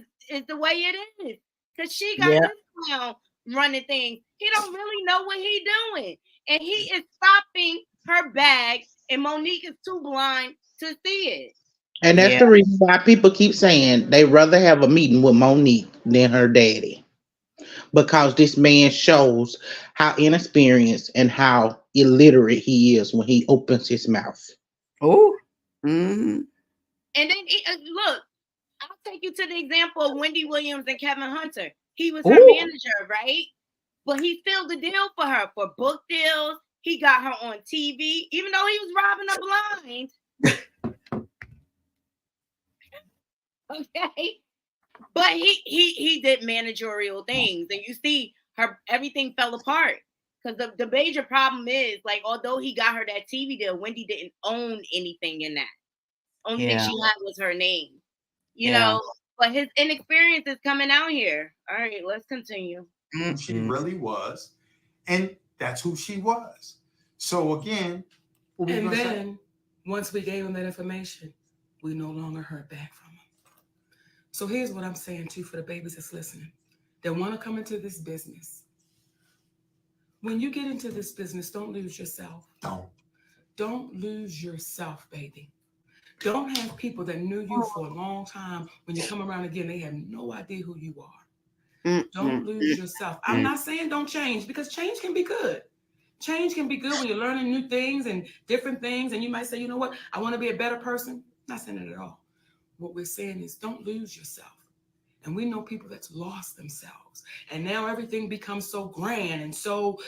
the way it is. Because she got this clown running things. He don't really know what he doing. And he is stopping her bag, and Monique is too blind to see it. And that's the reason why people keep saying they rather have a meeting with Monique than her daddy. Because this man shows how inexperienced and how illiterate he is when he opens his mouth. Oh. And then, look, I'll take you to the example of Wendy Williams and Kevin Hunter. He was her manager, right? But he filled the deal for her for book deals. He got her on TV, even though he was robbing a blind. Okay. But he did managerial things, and you see everything fell apart. Because the major problem is, like, although he got her that TV deal, Wendy didn't own anything in that. Only thing she had was her name. You know, but his inexperience is coming out here. All right, let's continue. Who she really was, and that's who she was. So again, and then once we gave him that information, we no longer heard back from him. So here's what I'm saying too for the babies that's listening that want to come into this business. When you get into this business, don't lose yourself. Don't lose yourself, baby. Don't have people that knew you for a long time. When you come around again, they have no idea who you are. Don't lose yourself. I'm not saying don't change, because change can be good. Change can be good when you're learning new things and different things. And you might say, you know what? I want to be a better person. Not saying it at all. What we're saying is don't lose yourself. And we know people that's lost themselves. And now everything becomes so grand and so,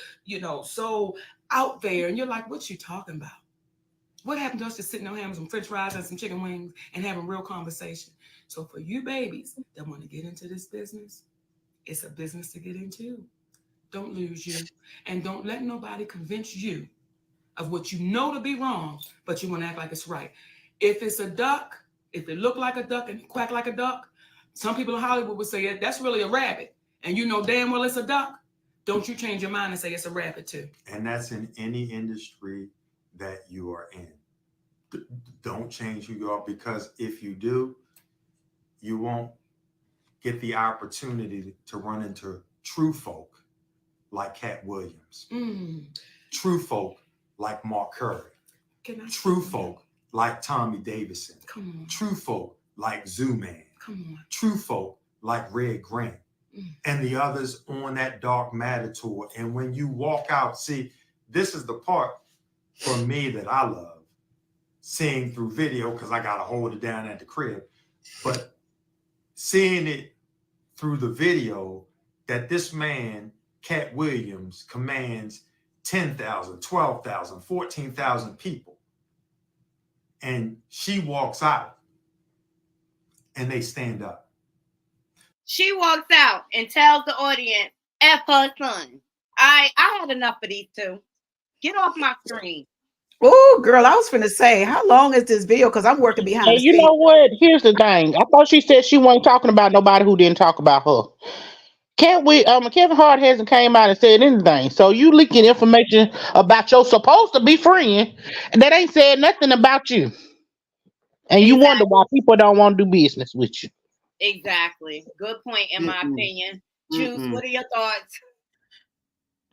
so out there. And you're like, what you talking about? What happened to us just sitting on having some french fries and some chicken wings and having real conversation? So for you babies that want to get into this business, it's a business to get into. Don't lose you. And don't let nobody convince you of what you know to be wrong, but you want to act like it's right. If it's a duck, if it look like a duck and quack like a duck, some people in Hollywood would say that's really a rabbit. And you know damn well it's a duck. Don't you change your mind and say it's a rabbit too. And that's in any industry that you are in. Don't change who you are, because if you do, you won't get the opportunity to run into true folk like Cat Williams, true folk like Mark Curry, true folk like Tommy Davidson, true folk like Zoo Man, true folk like Red Grant, and the others on that Dark Matter tour. And when you walk out, see, this is the part for me that I love seeing through video, because I got to hold it down at the crib, but seeing it through the video that this man, Cat Williams, commands 10,000, 12,000, 14,000 people. And she walks out and they stand up. She walks out and tells the audience, F her son. I had enough of these two. Get off my screen. Oh, girl, I was finna say, how long is this video? Because I'm working behind the You scenes. know what? Here's the thing. I thought she said she wasn't talking about nobody who didn't talk about her. Can't we? Kevin Hart hasn't came out and said anything. So you leaking information about your supposed to be friend, and that ain't said nothing about you. And you wonder why people don't want to do business with you. Exactly. Good point, in my opinion. Juice, what are your thoughts?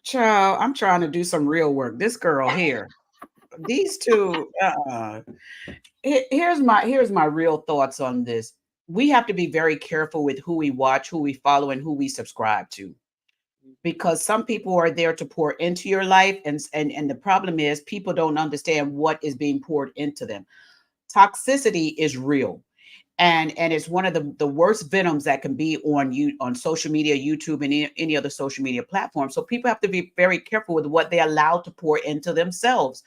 Child, I'm trying to do some real work. This girl here, these two. Here's my real thoughts on this. We have to be very careful with who we watch, who we follow, and who we subscribe to, because some people are there to pour into your life, and the problem is people don't understand what is being poured into them. Toxicity is real. And it's one of the worst venoms that can be on social media, YouTube, and any other social media platform. So people have to be very careful with what they allow to pour into themselves.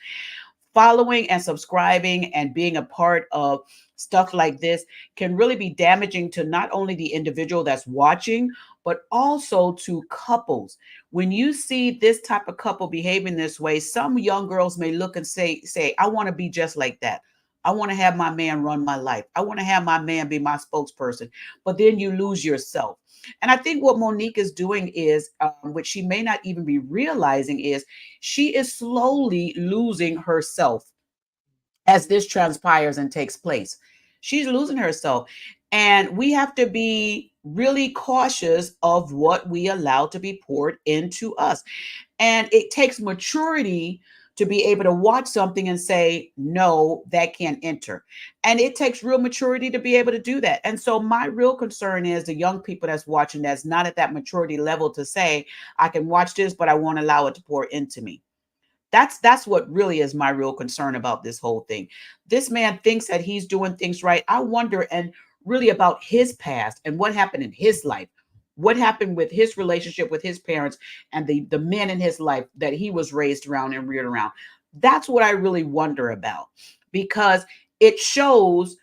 Following and subscribing and being a part of stuff like this can really be damaging to not only the individual that's watching, but also to couples. When you see this type of couple behaving this way, some young girls may look and say, I want to be just like that. I want to have my man run my life. I want to have my man be my spokesperson. But then you lose yourself. And I think what Monique is doing is, which she may not even be realizing, is she is slowly losing herself as this transpires and takes place. She's losing herself. And we have to be really cautious of what we allow to be poured into us. And it takes maturity to be able to watch something and say, no, that can't enter. And it takes real maturity to be able to do that. And so my real concern is the young people that's watching that's not at that maturity level to say, I can watch this, but I won't allow it to pour into me. That's what really is my real concern about this whole thing. This man thinks that he's doing things right. I wonder, and really about his past and what happened in his life. What happened with his relationship with his parents and the men in his life that he was raised around and reared around? That's what I really wonder about, because it shows,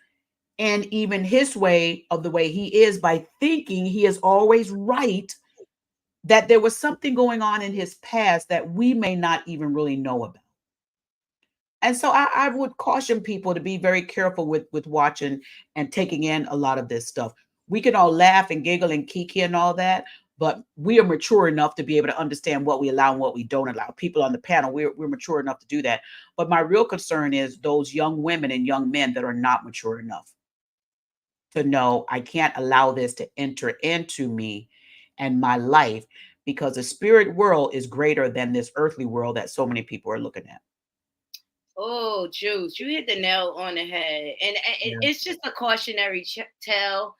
and even his way of the way he is, by thinking he is always right, that there was something going on in his past that we may not even really know about. And so I would caution people to be very careful with watching and taking in a lot of this stuff. We can all laugh and giggle and kiki and all that, but we are mature enough to be able to understand what we allow and what we don't allow. People on the panel, we're mature enough to do that. But my real concern is those young women and young men that are not mature enough to know I can't allow this to enter into me and my life, because the spirit world is greater than this earthly world that so many people are looking at. Oh, Juice, you hit the nail on the head. And Yeah. it's just a cautionary tale.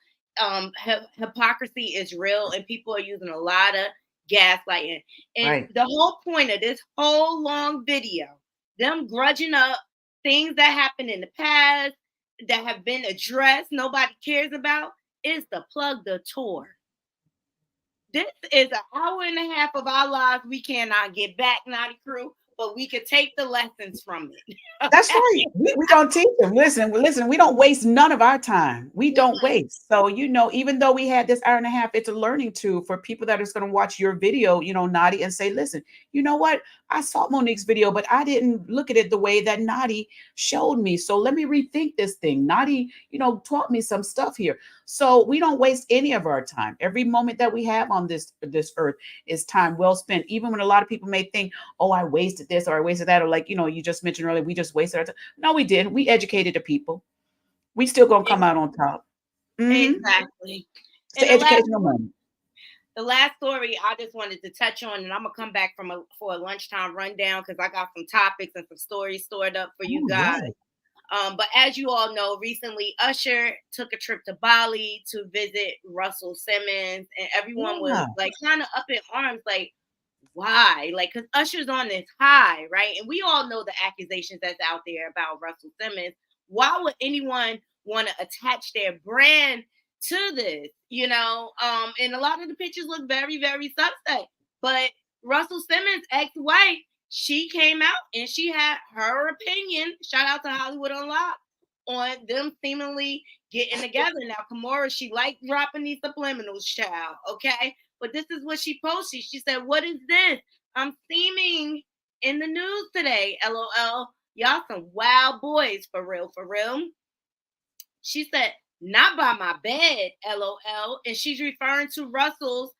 Hypocrisy is real, and people are using a lot of gaslighting. And Right. the whole point of this whole long video, them grudging up things that happened in the past that have been addressed, nobody cares about, is to plug the tour. This is an hour and a half of our lives we cannot get back, Naughty Crew, but we could take the lessons from it. That's right. We don't teach them. Listen, we don't waste none of our time. We don't waste. So, even though we had this hour and a half, it's a learning tool for people that are going to watch your video, Naughty, and say, listen, you know what? I saw Monique's video, but I didn't look at it the way that Naughty showed me. So let me rethink this thing. Naughty, taught me some stuff here. So we don't waste any of our time. Every moment that we have on this earth is time well spent. Even when a lot of people may think, oh, I wasted this or I wasted that, or like, you just mentioned earlier, we just wasted our time. No, we didn't. We educated the people. We still gonna come out on top. Exactly. It's the educational moment. The last story I just wanted to touch on, and I'm gonna come back for a lunchtime rundown because I got some topics and some stories stored up for you guys. But as you all know, recently Usher took a trip to Bali to visit Russel Simmons, and everyone was like kind of up in arms, like, why? Like, because Usher's on this high, right? And we all know the accusations that's out there about Russel Simmons. Why would anyone want to attach their brand to this? And a lot of the pictures look very, very suspect. But Russel Simmons' ex-wife, she came out and she had her opinion. Shout out to Hollywood Unlocked on them seemingly getting together. Now, Kimora, she liked dropping these subliminals, child. Okay. But this is what she posted. She said, "What is this? I'm seeming in the news today. LOL. Y'all some wild boys, for real, for real." She said, "Not by my bed, LOL." And she's referring to Russel's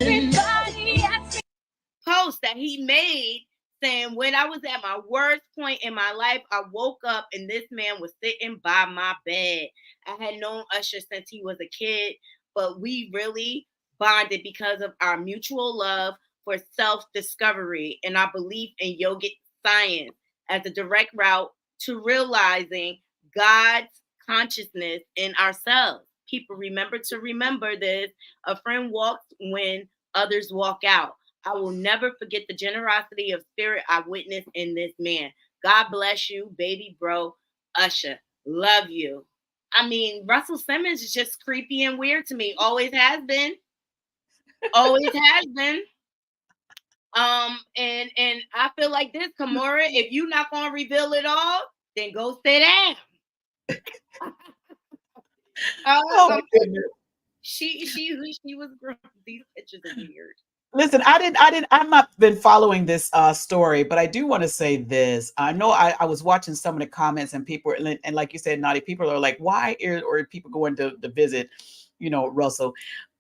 post that he made saying, "When I was at my worst point in my life, I woke up and this man was sitting by my bed. I had known Usher since he was a kid, but we really bonded because of our mutual love for self-discovery and our belief in yogic science as a direct route to realizing God's consciousness in ourselves. People remember to remember this. A friend walks when others walk out. I will never forget the generosity of spirit I witnessed in this man. God bless you, baby bro, Usher. Love you." I mean, Russel Simmons is just creepy and weird to me. Always has been. Always has been. And I feel like this, Kimora, if you're not gonna reveal it all, then go sit down. Oh my goodness. She was grown. These pictures are weird. Listen, I've not been following this story, but I do want to say this. I know I was watching some of the comments and people, and like you said, Naughty, people are like, why are people going to visit, Russell?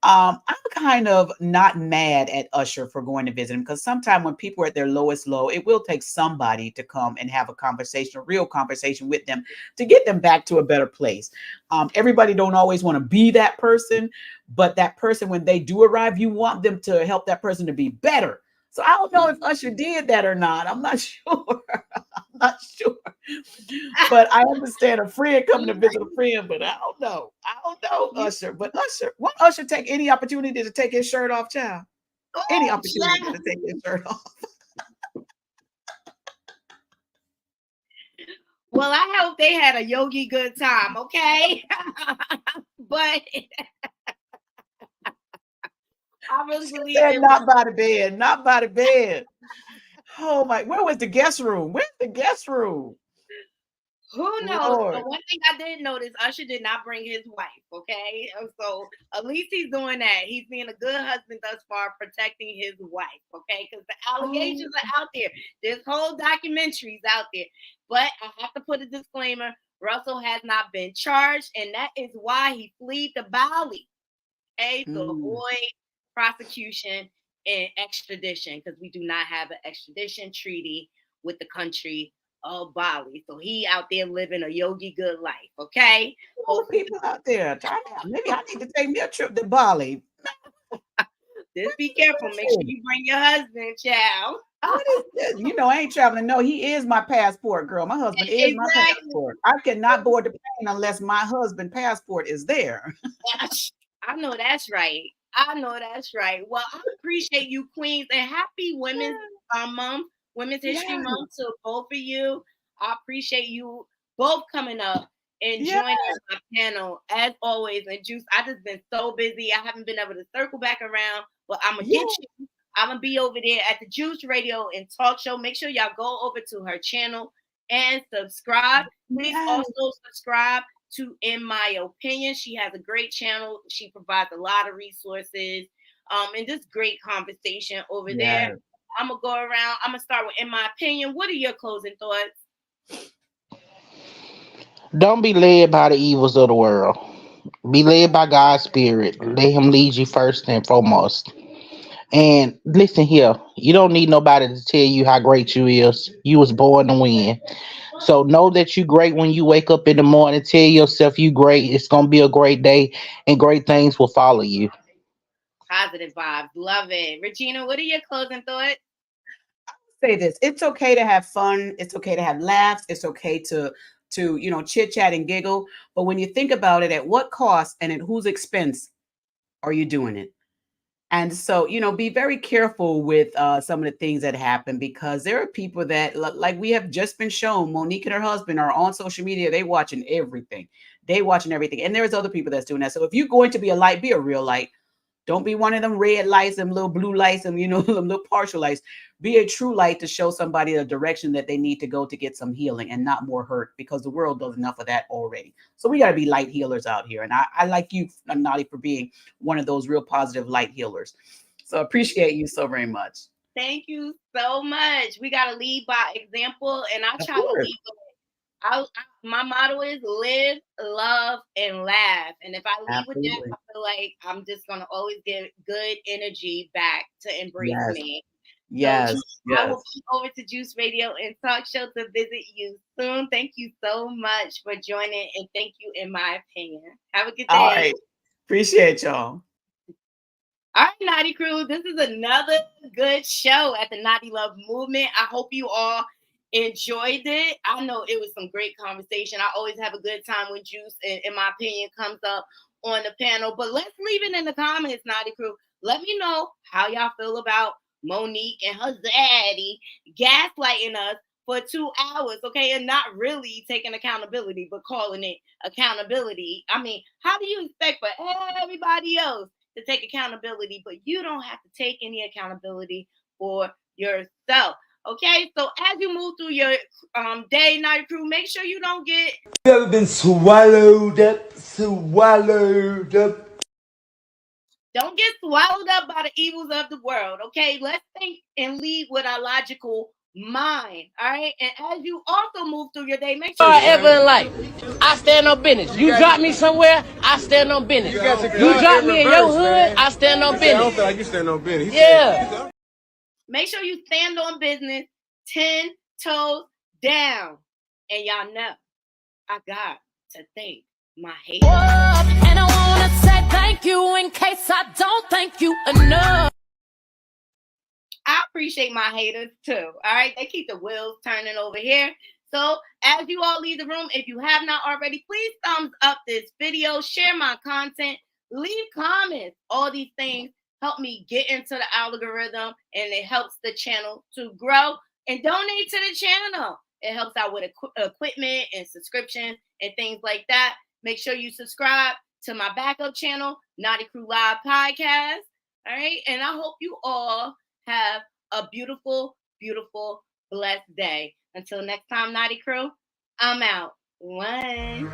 I'm kind of not mad at Usher for going to visit him, because sometimes when people are at their lowest low, it will take somebody to come and have a conversation, a real conversation with them to get them back to a better place. Everybody don't always want to be that person, but that person, when they do arrive, you want them to help that person to be better. So I don't know if Usher did that or not. I'm not sure. I'm not sure. But I understand a friend coming to visit a friend, but I don't know. Usher. But won't Usher take any opportunity to take his shirt off, child? Any opportunity to take his shirt off. Well, I hope they had a yogi good time, okay? But I really believe Said it not by the bed, not by the bed. Oh my, where was the guest room? Where's the guest room? Who knows? Lord. But one thing I did notice, Usher did not bring his wife, okay? So at least he's doing that. He's being a good husband thus far, protecting his wife, okay? Because the allegations are out there. This whole documentary's out there. But I have to put a disclaimer. Russell has not been charged, and that is why he fled to Bali, okay? To avoid prosecution and extradition, because we do not have an extradition treaty with the country of Bali. So he out there living a yogi good life, okay? All the people out there. Maybe I need to take me a trip to Bali. Just be careful. Make sure you bring your husband, child. What is this? You know, I ain't traveling. No, he is my passport, girl. My husband is my passport. I cannot board the plane unless my husband's passport is there. I know that's right. I know that's right. Well, I appreciate you, queens, and happy Women's Month, Women's History Month to both of you. I appreciate you both coming up and joining my panel as always. And Juice, I just been so busy. I haven't been able to circle back around, but I'm gonna get you. I'm gonna be over there at the Juice Radio and Talk Show. Make sure y'all go over to her channel and subscribe. Please also subscribe to In My Opinion. She has a great channel. She provides a lot of resources and just great conversation over there. I'm gonna go around. I'm gonna start with In My Opinion. What are your closing thoughts? Don't be led by the evils of the world. Be led by God's spirit. Let him lead you first and foremost. And listen here, you don't need nobody to tell you how great you is. You was born to win. So know that you great when you wake up in the morning. Tell yourself you great. It's gonna be a great day, and great things will follow you. Positive vibes. Love it. Regina, what are your closing thoughts? Say this. It's okay to have fun. It's okay to have laughs. It's okay to chit chat and giggle. But when you think about it, at what cost and at whose expense are you doing it? And so, be very careful with some of the things that happen, because there are people that, like we have just been shown, Monique and her husband are on social media. They watching everything. And there's other people that's doing that. So if you're going to be a light, be a real light. Don't be one of them red lights, them little blue lights, them, them little partial lights. Be a true light to show somebody the direction that they need to go to get some healing and not more hurt, because the world does enough of that already. So we got to be light healers out here. And I like you, Nadi, for being one of those real positive light healers. So appreciate you so very much. Thank you so much. We got to lead by example, and I try to lead with my motto is live, love, and laugh. And if I leave with that, I feel like I'm just going to always get good energy back to embrace me. Yes. I will be over to Juice Radio and Talk Show to visit you soon. Thank you so much for joining, and thank you, In My Opinion. Have a good day. All right. Appreciate y'all. All right, Naughty Crew, this is another good show at the Naughty Love Movement. I hope you all enjoyed it. I know it was some great conversation. I always have a good time when Juice, In My Opinion, comes up on the panel. But let's leave it in the comments, Naughty Crew. Let me know how y'all feel about Monique and her daddy gaslighting us for 2 hours, okay, and not really taking accountability, but calling it accountability. I mean, how do you expect for everybody else to take accountability, but you don't have to take any accountability for yourself? Okay, so as you move through your day, Night Crew, make sure you don't get... You ever been swallowed up? Don't get swallowed up by the evils of the world, okay? Let's think and lead with our logical mind, all right? And as you also move through your day, make sure... Ever in life, I stand on business. You drop me somewhere, I stand on business. You drop me in your hood, I stand on business. I don't feel like you stand on business. Yeah. Make sure you stand on business 10 toes down. And y'all know, I got to thank my haters. And I want to say thank you in case I don't thank you enough. I appreciate my haters too. All right. They keep the wheels turning over here. So as you all leave the room, if you have not already, please thumbs up this video, share my content, leave comments. All these things help me get into the algorithm, and it helps the channel to grow. And donate to the channel. It helps out with equipment and subscription and things like that. Make sure you subscribe to my backup channel, Naughty Crew Live Podcast. All right. And I hope you all have a beautiful, beautiful, blessed day. Until next time, Naughty Crew, I'm out. One.